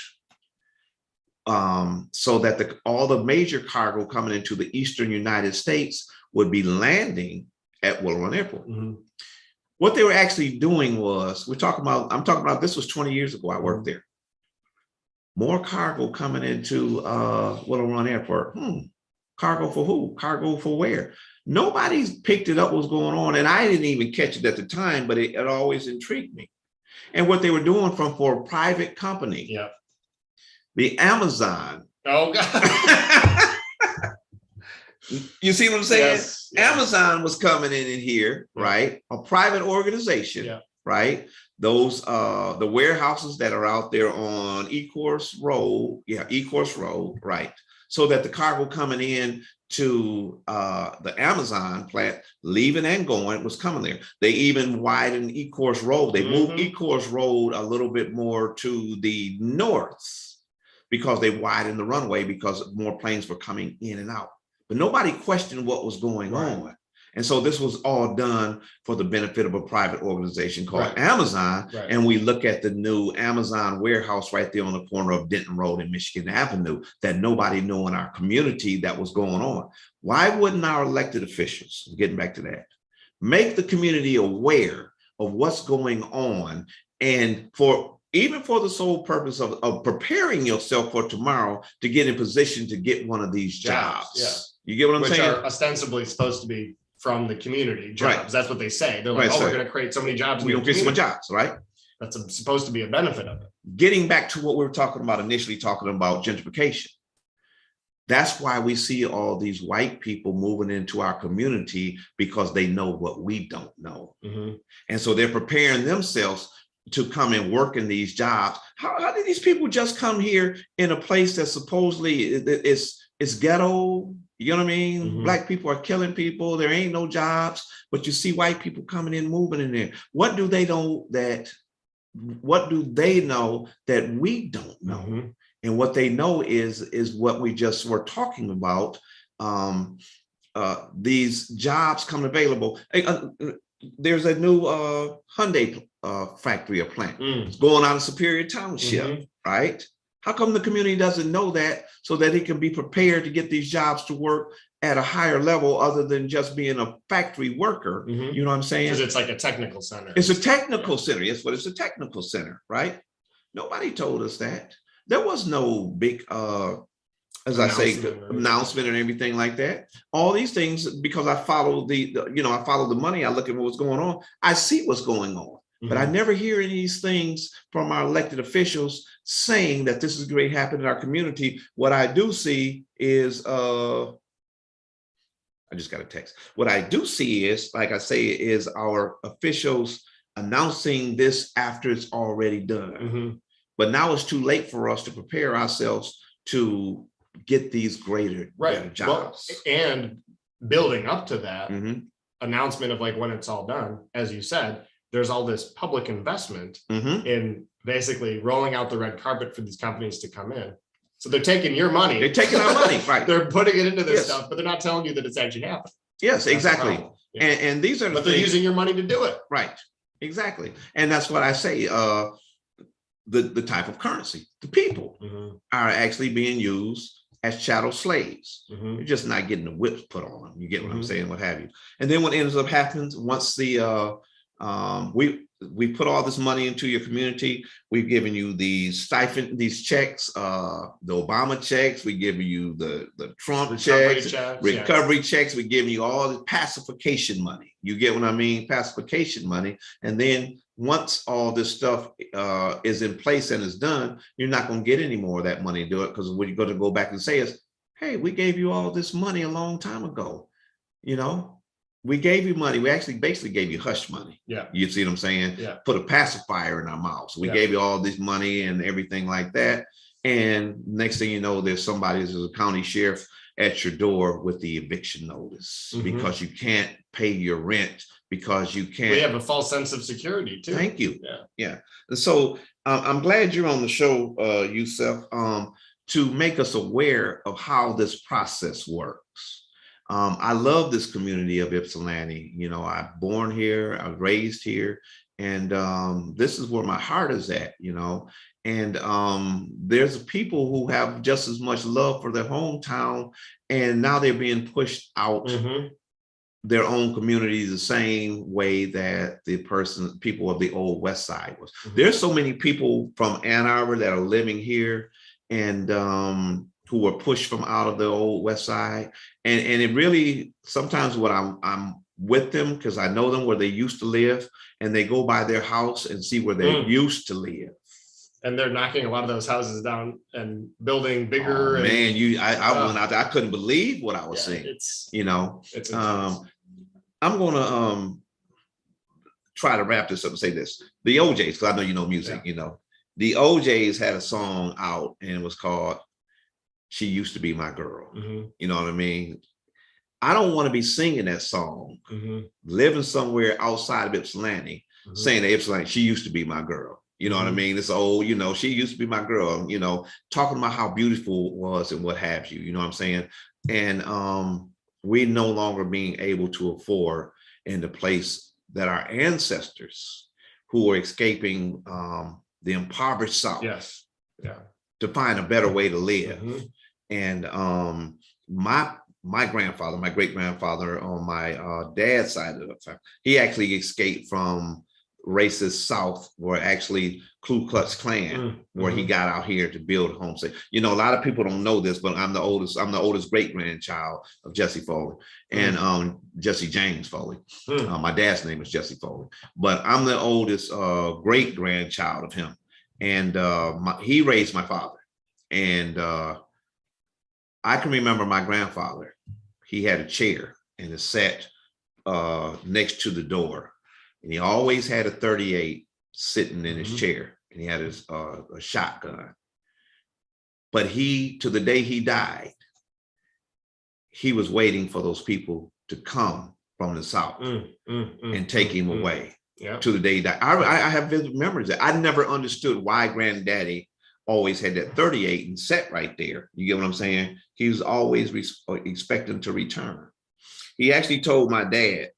so that all the major cargo coming into the eastern United States would be landing at Willow Run Airport. What they were actually doing was, I'm talking about this was 20 years ago, I worked there. More cargo coming into Willow Run Airport. Cargo for who? Cargo for where? Nobody's picked it up what's going on. And I didn't even catch it at the time, but it always intrigued me. And what they were doing for a private company. The Amazon. Oh, God. You see what I'm saying? Yes. Amazon was coming in here, right? A private organization, right? Those the warehouses that are out there on Ecorse Road, Ecorse Road, right? So that the cargo coming in to the Amazon plant, leaving and going, was coming there. They even widened Ecorse Road. They moved Ecorse Road a little bit more to the north because they widened the runway because more planes were coming in and out. But nobody questioned what was going on. And so this was all done for the benefit of a private organization called Amazon. And we look at the new Amazon warehouse right there on the corner of Denton Road and Michigan Avenue that nobody knew in our community that was going on. Why wouldn't our elected officials, getting back to that, make the community aware of what's going on, and even for the sole purpose of preparing yourself for tomorrow to get in position to get one of these jobs. You get what I'm saying? Which are ostensibly supposed to be from the community jobs. That's what they say. They're like, we're going to create so many jobs. We're going to create some jobs, right? That's supposed to be a benefit of it. Getting back to what we were talking about initially, talking about gentrification. That's why we see all these white people moving into our community, because they know what we don't know. And so they're preparing themselves to come and work in these jobs. How did these people just come here in a place that supposedly is ghetto? You know what I mean? Black people are killing people. There ain't no jobs, but you see white people coming in, moving in there. What do they know that we don't know? And what they know is what we just were talking about. These jobs come available. There's a new Hyundai factory or plant. It's going on in Superior Township, right? How come the community doesn't know that, so that it can be prepared to get these jobs to work at a higher level other than just being a factory worker? You know what I'm saying? Because it's like a technical center. It's a technical center. Yes, but it's a technical center, right? Nobody told us that. There was no big as I say, announcement and everything like that. All these things, because I follow I follow the money. I look at what's going on. I see what's going on, but I never hear any of these things from our elected officials saying that this is great happening in our community. What I do see is, I just got a text. What I do see is, like I say, is our officials announcing this after it's already done. But now it's too late for us to prepare ourselves to get these better jobs. Well, and building up to that announcement of like when it's all done, as you said, there's all this public investment in basically rolling out the red carpet for these companies to come in. So they're taking your money. They're taking our money, right? They're putting it into this stuff, but they're not telling you that it's actually happening. Yes, exactly. And these are but they're using your money to do it. Right. Exactly. And that's what I say. The type of currency, the people are actually being used as chattel slaves. You're just not getting the whips put on them. You get what I'm saying, what have you. And then what ends up happening once we put all this money into your community. We've given you these stipend, these checks, the Obama checks. We give you the Trump checks, recovery checks. We give you all the pacification money. You get what I mean? Pacification money. And then once all this stuff is in place and is done, you're not going to get any more of that money to do it, because what you're going to go back and say is, hey, we gave you all this money a long time ago. We gave you money. We actually basically gave you hush money. Yeah. You see what I'm saying? Yeah. Put a pacifier in our mouths. We gave you all this money and everything like that. And next thing you know, there's a county sheriff at your door with the eviction notice because you can't pay your rent, because you can't. We have a false sense of security too. Thank you. Yeah. And so I'm glad you're on the show, Yusef, to make us aware of how this process works. I love this community of Ypsilanti. I'm born here, I was raised here, and this is where my heart is at, and there's people who have just as much love for their hometown, and now they're being pushed out their own community the same way that people of the old West Side was. There's so many people from Ann Arbor that are living here, and who were pushed from out of the old West Side. And it really, sometimes what I'm with them, because I know them where they used to live, and they go by their house and see where they used to live. And they're knocking a lot of those houses down and building bigger. Oh, man, I went out there, I couldn't believe what I was seeing. It's I'm gonna try to wrap this up and say this. The OJs, because I know you know music, the OJs had a song out, and it was called She Used to Be My Girl. You know what I mean? I don't want to be singing that song, living somewhere outside of Ypsilanti, saying to Ypsilanti, she used to be my girl. You know what I mean? It's old, she used to be my girl, talking about how beautiful it was and what have you, you know what I'm saying? And we no longer being able to afford in the place that our ancestors who were escaping the impoverished South. Yes. Yeah. To find a better way to live. And my grandfather, my great grandfather on my dad's side of the family, he actually escaped from racist South, where actually Ku Klux Klan, where he got out here to build a homestead. A lot of people don't know this, but I'm the oldest great grandchild of Jesse Foley and Jesse James Foley. My dad's name is Jesse Foley, but I'm the oldest great grandchild of him. And he raised my father. And I can remember my grandfather, he had a chair and it sat next to the door. And he always had a 38 sitting in his chair. And he had his a shotgun. But to the day he died, he was waiting for those people to come from the South and take him away. Yeah. To the day he died. I have vivid memories that I never understood why Granddaddy always had that 38 and sat right there. You get what I'm saying? He was always expecting to return. He actually told my dad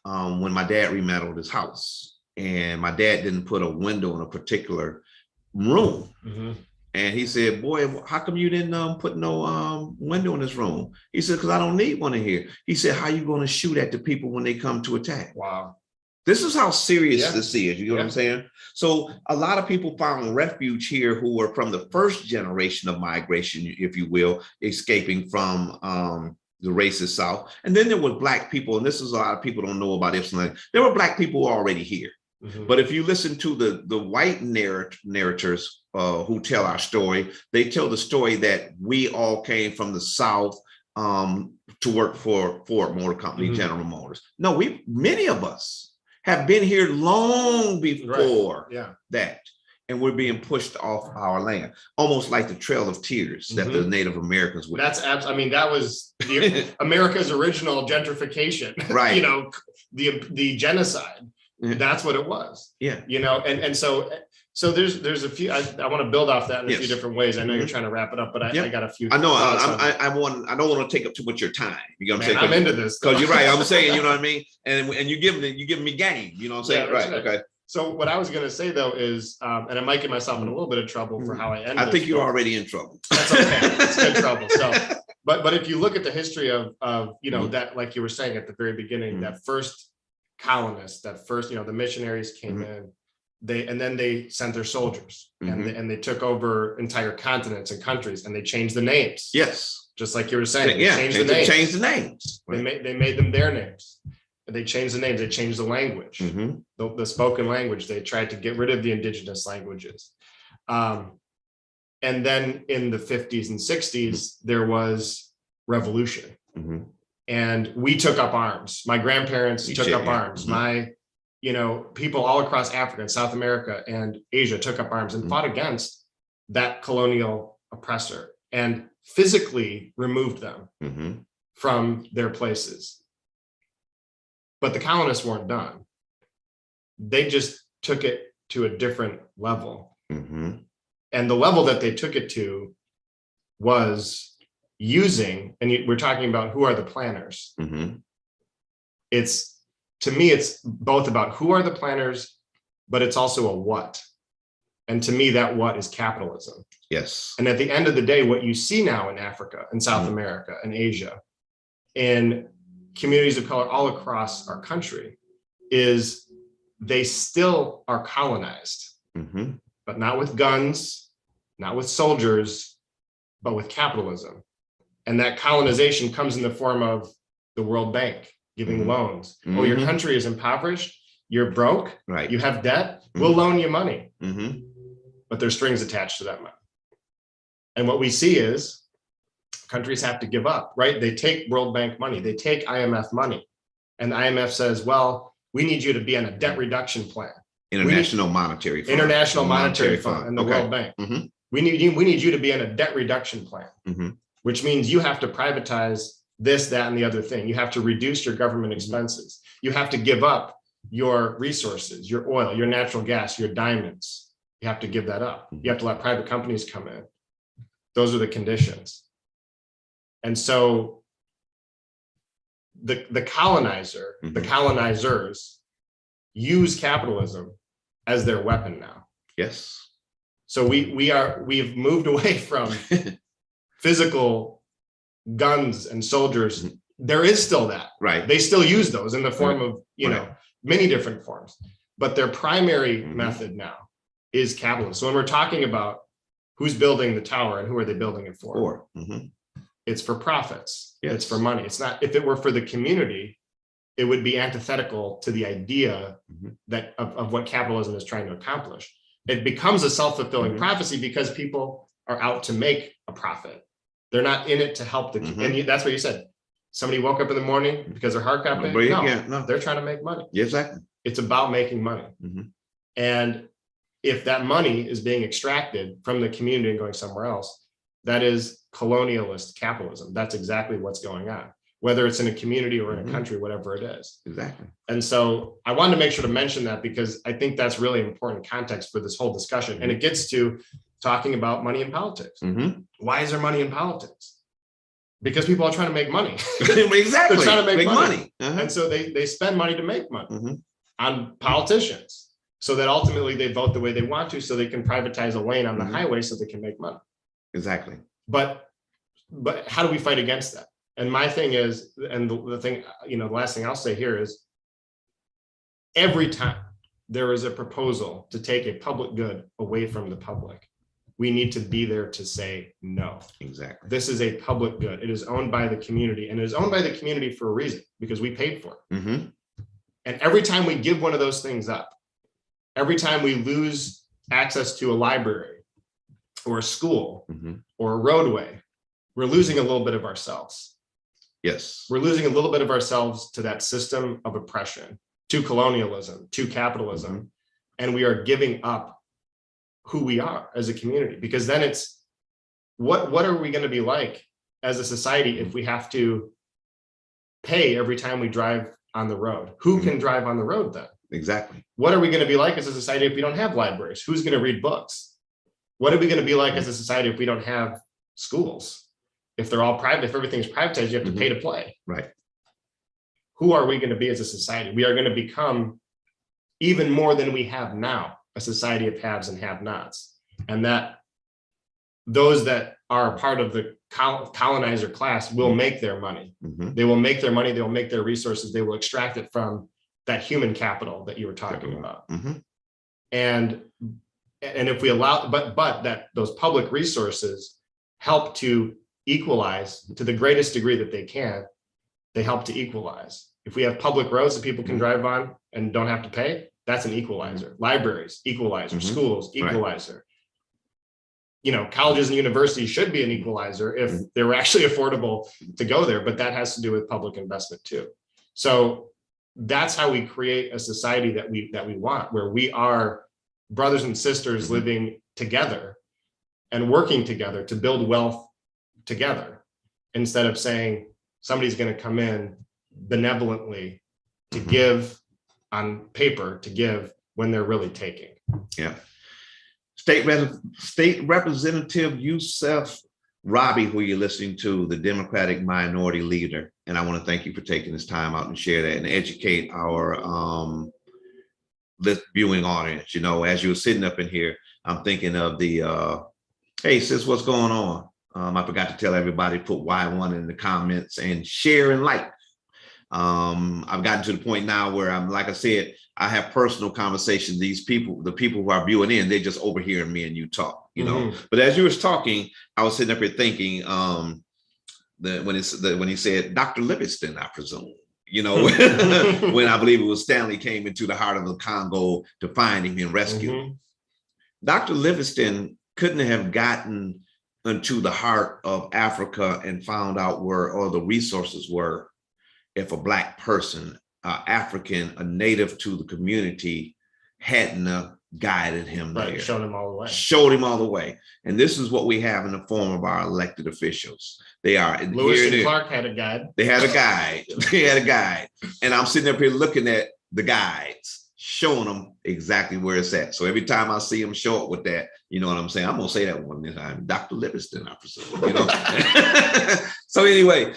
when my dad remodeled his house, and my dad didn't put a window in a particular room. And he said, boy, how come you didn't put no window in this room? He said, because I don't need one in here. He said, how you going to shoot at the people when they come to attack? Wow. This is how serious Yeah. this is. You know what Yeah. I'm saying? So a lot of people found refuge here who were from the first generation of migration, if you will, escaping from the racist South. And then there were Black people, and this is a lot of people don't know about Ipsy. There were Black people already here. Mhm. But if you listen to the white narrators who tell our story, they tell the story that we all came from the South to work for Ford Motor Company, Mhm. General Motors. No, many of us have been here long before Yeah. that, and we're being pushed off our land, almost like the Trail of Tears that the Native Americans would. I mean, that was America's original gentrification, Right. You know, the genocide. Yeah. That's what it was. Yeah. You know, and so there's a few. I want to build off that in a few different ways. I know you're trying to wrap it up, but I got a few. I know. I I don't want to take up too much of your time. You know what I'm saying? I'm into this because you're right. I'm saying, you know what I mean, and you give me game. You know what I'm saying? Yeah, right. right. Okay. So what I was going to say though is, and I might get myself in a little bit of trouble for how I end. I think you're already in trouble. That's okay. It's good trouble. So, but if you look at the history of you know that, like you were saying at the very beginning, that first colonists, that first, you know, the missionaries came in, then they sent their soldiers, and they took over entire continents and countries, and they changed the names. Yes. Just like you were saying, Yeah. changed the names. Changed the names. Right. They made them their names. They changed the names. They changed the language, the spoken language. They tried to get rid of the indigenous languages. And then in the 50s and 60s, there was revolution. And we took up arms. My grandparents took up arms. My, you know, people all across Africa and South America and Asia took up arms and fought against that colonial oppressor and physically removed them from their places. But the colonists weren't done. They just took it to a different level. And the level that they took it to was using, and we're talking about who are the planners. It's, to me, it's both about who are the planners, but it's also a what. And to me, that what is capitalism. Yes. And at the end of the day, what you see now in Africa and South America and Asia, in communities of color all across our country, is they still are colonized, but not with guns, not with soldiers, but with capitalism. And that colonization comes in the form of the World Bank giving loans. Oh, your country is impoverished, you're broke, right? You have debt, we'll loan you money. But there's strings attached to that money. And what we see is countries have to give up, right? They take World Bank money, they take IMF money. And the IMF says, well, we need you to be on a debt reduction plan. International Monetary Fund. International Monetary Fund and the World Bank. We need you to be on a debt reduction plan, which means you have to privatize this, that, and the other thing. You have to reduce your government expenses. You have to give up your resources, your oil, your natural gas, your diamonds. You have to give that up. You have to let private companies come in. Those are the conditions. And so the colonizer, the colonizers use capitalism as their weapon now. Yes. So we've moved away from physical guns and soldiers. There is still that. Right. They still use those in the form of, you know, many different forms. But their primary method now is capitalism. So when we're talking about who's building the tower and who are they building it for? It's for profits. Yes. It's for money. It's not, if it were for the community, it would be antithetical to the idea that of what capitalism is trying to accomplish. It becomes a self-fulfilling prophecy because people are out to make a profit. They're not in it to help the, and that's what you said. Somebody woke up in the morning because their heart got big. No, they're trying to make money. Exactly. It's about making money. And if that money is being extracted from the community and going somewhere else, that is colonialist capitalism. That's exactly what's going on, whether it's in a community or in a country, whatever it is. Exactly. And so I wanted to make sure to mention that because I think that's really important context for this whole discussion. And it gets to talking about money in politics. Why is there money in politics? Because people are trying to make money. Exactly. They're trying to make money. And so they spend money to make money on politicians so that ultimately they vote the way they want to, so they can privatize a lane on the highway so they can make money. Exactly. But how do we fight against that? And my thing is, and the thing, you know, the last thing I'll say here is every time there is a proposal to take a public good away from the public, we need to be there to say no. Exactly. This is a public good. It is owned by the community, and it is owned by the community for a reason, because we paid for it. Mm-hmm. And every time we give one of those things up, every time we lose access to a library or a school or a roadway, we're losing a little bit of ourselves. Yes. We're losing a little bit of ourselves to that system of oppression, to colonialism, to capitalism, and we are giving up who we are as a community, because then it's what are we going to be like as a society if we have to pay every time we drive on the road? Who can drive on the road then? Exactly. What are we going to be like as a society if we don't have libraries? Who's going to read books? What are we going to be like as a society if we don't have schools? If they're all private, if everything's privatized, you have to pay to play. Right. Who are we going to be as a society? We are going to become even more than we have now, a society of haves and have-nots. And that those that are a part of the colonizer class will make their money. They will make their money, they will make their resources, they will extract it from that human capital that you were talking about. And if we allow, but that those public resources help to equalize to the greatest degree that they can, they help to equalize. If we have public roads that people can drive on and don't have to pay, that's an equalizer. Libraries, equalizer. Schools, equalizer. Right. You know, colleges and universities should be an equalizer if they were actually affordable to go there, but that has to do with public investment too. So that's how we create a society that we want, where we are brothers and sisters living together and working together to build wealth together, instead of saying somebody's going to come in benevolently to give on paper, to give when they're really taking. Yeah. State Representative Yusef Robbie, who you're listening to, the Democratic Minority Leader. And I want to thank you for taking this time out and share that and educate our viewing audience. You know, as you were sitting up in here, I'm thinking of the, hey, sis, what's going on? I forgot to tell everybody, put Y1 in the comments and share and like. I've gotten to the point now where I'm, like I said, I have personal conversations. These people, the people who are viewing in, they're just overhearing me and you talk, you know. But as you was talking, I was sitting up here thinking when he said Dr. Livingston, I presume, you know, when I believe it was Stanley came into the heart of the Congo to find him and rescue him. Dr. Livingston couldn't have gotten into the heart of Africa and found out where all the resources were if a Black person, African, a native to the community, hadn't guided him there. Showed him all the way. Showed him all the way. And this is what we have in the form of our elected officials. They are. Lewis and Clark had a guide. They had a guide. They had a guide. And I'm sitting up here looking at the guides, showing them exactly where it's at. So every time I see them show up with that, you know what I'm saying? I'm going to say that one time, Dr. Livingston, I presume, you know? So anyway,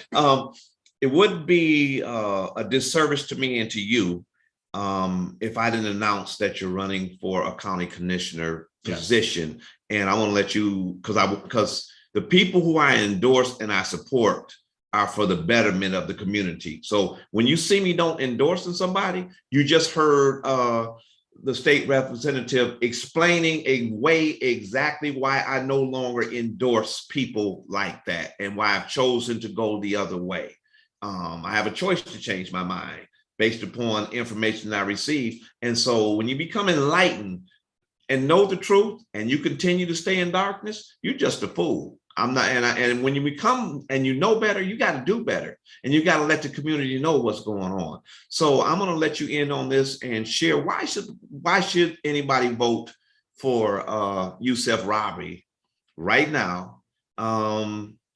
it would be a disservice to me and to you if I didn't announce that you're running for a county commissioner position. And I want to let you, because the people who I endorse and I support are for the betterment of the community. So when you see me don't endorsing somebody, you just heard the state representative explaining a way exactly why I no longer endorse people like that and why I've chosen to go the other way. I have a choice to change my mind based upon information I receive. And so when you become enlightened and know the truth and you continue to stay in darkness, you're just a fool. I'm not, and when you become and you know better, you got to do better, and you got to let the community know what's going on. So I'm going to let you in on this and share why should anybody vote for Yusef Robbie right now?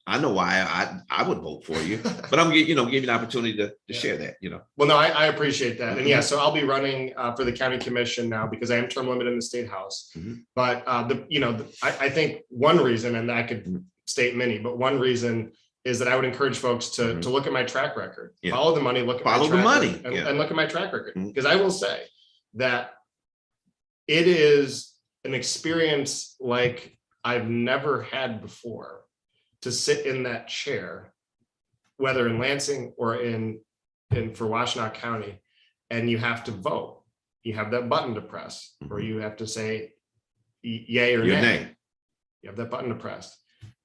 I know why I would vote for you, but I'm give you an opportunity to share that, you know. Well, no, I appreciate that. And yeah, so I'll be running for the county commission now because I am term limited in the state house. But I think one reason, and I could state many, but one reason is that I would encourage folks to look at my track record, follow the money, look at follow my track the money record, and look at my track record. Because I will say that it is an experience like I've never had before to sit in that chair, whether in Lansing or in for Washtenaw County, and you have to vote. you have that button to press, or you have to say yay or Your nay. name. You have that button to press.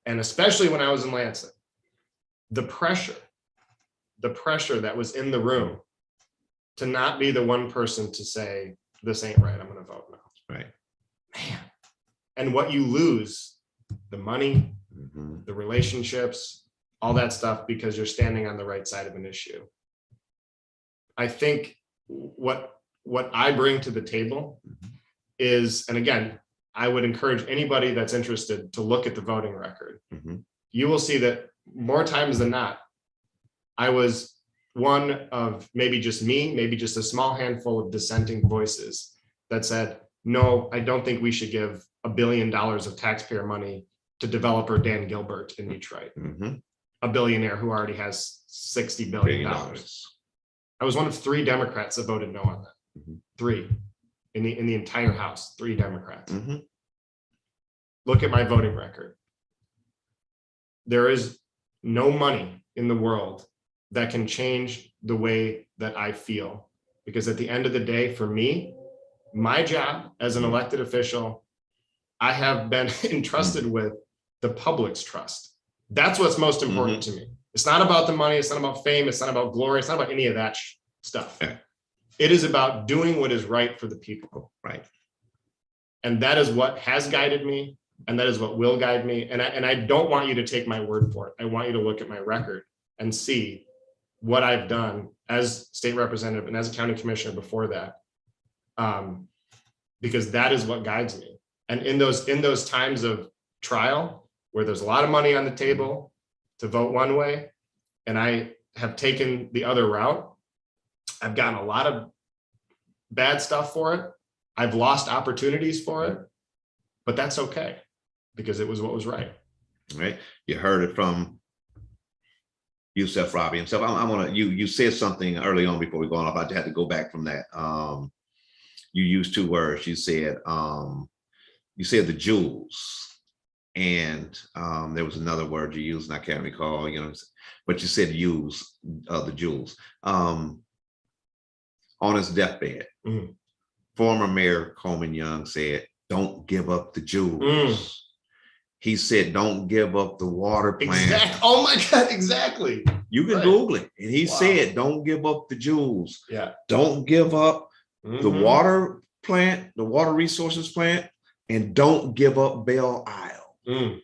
And especially when I was in Lansing, the pressure that was in the room to not be the one person to say, this ain't right, I'm going to vote no. Right. Man. And what you lose, the money, the relationships, all that stuff, because you're standing on the right side of an issue. I think what I bring to the table is, and again, I would encourage anybody that's interested to look at the voting record. You will see that more times than not, I was one of maybe just me, maybe just a small handful of dissenting voices that said, no, I don't think we should give $1 billion of taxpayer money to developer Dan Gilbert in Detroit, a billionaire who already has $60 billion. I was one of 3 Democrats that voted no on that. 3 in the entire House, 3 Democrats. Look at my voting record. There is no money in the world that can change the way that I feel, because at the end of the day, for me, my job as an elected official, I have been entrusted with the public's trust. That's what's most important to me. It's not about the money. It's not about fame. It's not about glory. It's not about any of that stuff. It is about doing what is right for the people. Right. And that is what has guided me. And that is what will guide me. And I don't want you to take my word for it. I want you to look at my record and see what I've done as state representative and as a county commissioner before that. Because that is what guides me. And in those times of trial where there's a lot of money on the table to vote one way, and I have taken the other route, I've gotten a lot of bad stuff for it. I've lost opportunities for it, but that's okay, because it was what was right. Right. You heard it from Youssef Robbie himself. I want to, you said something early on before we go on off. I had to go back from that. You used 2 words. You said the jewels, and there was another word you used, and I can't recall, but you said use the jewels. On his deathbed, former Mayor Coleman Young said, don't give up the jewels. He said, don't give up the water plant. Exactly. Oh my God, exactly. You can Google it. And he said, don't give up the jewels. Yeah. Don't give up the water plant, the water resources plant, and don't give up Belle Isle.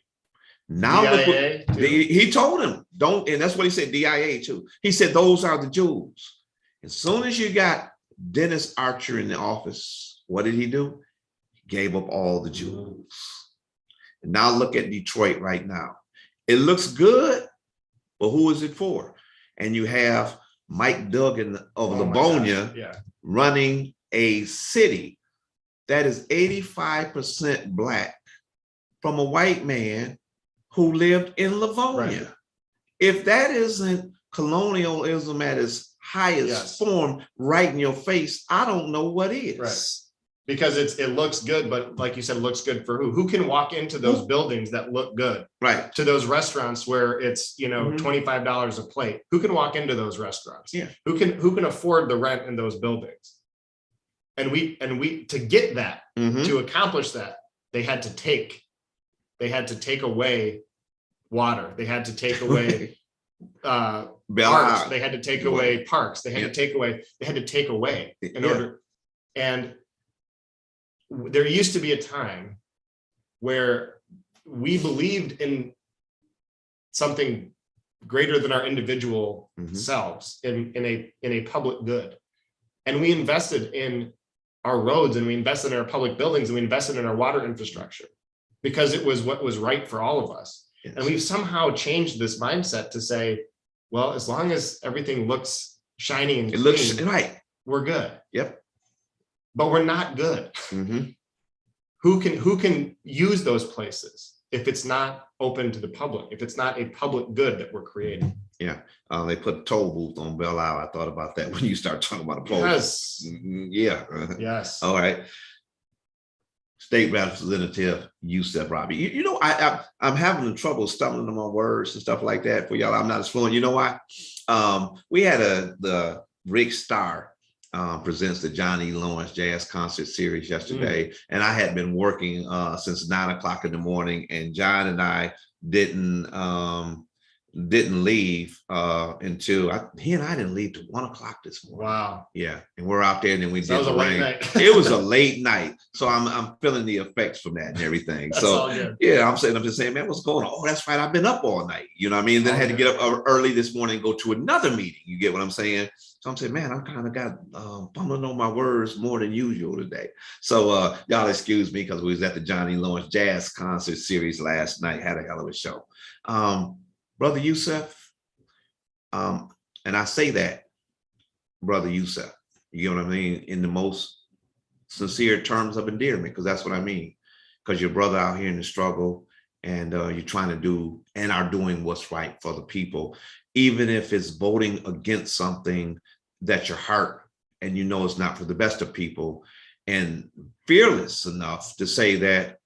Now he told him, don't, and that's what he said, DIA too. He said, those are the jewels. As soon as you got Dennis Archer in the office, what did he do? He gave up all the jewels. And now look at Detroit right now. It looks good, but who is it for? And you have Mike Duggan of Livonia running a city that is 85% Black from a white man who lived in Livonia. Right. If that isn't colonialism at its highest form right in your face, I don't know what is. Right. Because it looks good, but like you said, it looks good for who? Who can walk into those buildings that look good? Right. To those restaurants where it's, $25 a plate. Who can walk into those restaurants? Yeah. Who can afford the rent in those buildings? And we to get that, to accomplish that, they had to take away water. They had to take away parks. They had to take away parks. They had to take away in order. And there used to be a time where we believed in something greater than our individual selves, in a public good. And we invested in our roads, and we invested in our public buildings, and we invested in our water infrastructure because it was what was right for all of us. Yes. And we've somehow changed this mindset to say, well, as long as everything looks shiny and clean, looks right, we're good. Yep. But we're not good. Who can use those places if it's not open to the public, if it's not a public good that we're creating? Yeah. They put a toll booth on Belle Isle. I thought about that when you start talking about a poll. Yes. Yeah. Yes. All right. State Representative Youssef Robbie. I'm having trouble stumbling on my words and stuff like that for y'all. I'm not as fluent. You know why? We had the Rick Starr presents the Johnny Lawrence Jazz Concert Series yesterday, and I had been working since 9 o'clock in the morning, and John and I didn't leave until he and I didn't leave till 1 o'clock this morning. Wow. Yeah, and we're out there, and then we So did the rain. It was a late night, so I'm feeling the effects from that and everything. That's so all good. yeah, I'm just saying, man, what's going on? Oh, that's right, I've been up all night. You know what I mean? Then I had to get up early this morning and go to another meeting. You get what I'm saying? So I'm saying, man, I'm kind of got bumbling on my words more than usual today. So y'all excuse me, because we was at the Johnny Lawrence Jazz Concert Series last night. Had a hell of a show. Brother Yusef, and I say that, Brother Yusef, you know what I mean, in the most sincere terms of endearment, because that's what I mean. Because your brother out here in the struggle, and you're trying to do and are doing what's right for the people, even if it's voting against something that your heart and you know it's not for the best of people, and fearless enough to say that,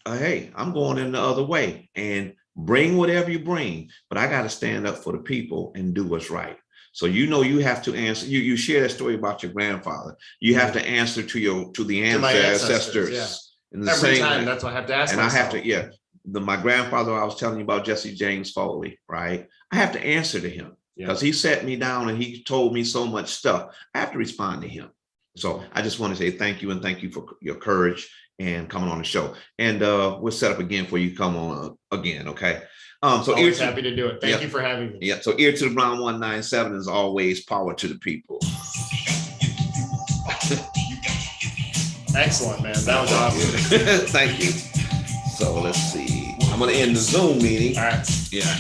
hey, I'm going in the other way, and bring whatever you bring, but I got to stand up for the people and do what's right. So you have to answer. You share that story about your grandfather. You have to answer to the ancestors. Yeah. And the Every same time, way. that's what I have to ask and myself. I have to, yeah. My grandfather, I was telling you about, Jesse James Foley, right? I have to answer to him because he sat me down and he told me so much stuff. I have to respond to him. So I just want to say thank you, and thank you for your courage and coming on the show. And we'll set up again for you to come on again, okay? So always happy to do it. Thank you for having me. Yeah. So Ear to the Brown 197 is always power to the people. Excellent, man. That was awesome. Thank you. So let's see. I'm going to end the Zoom meeting. All right. Yeah.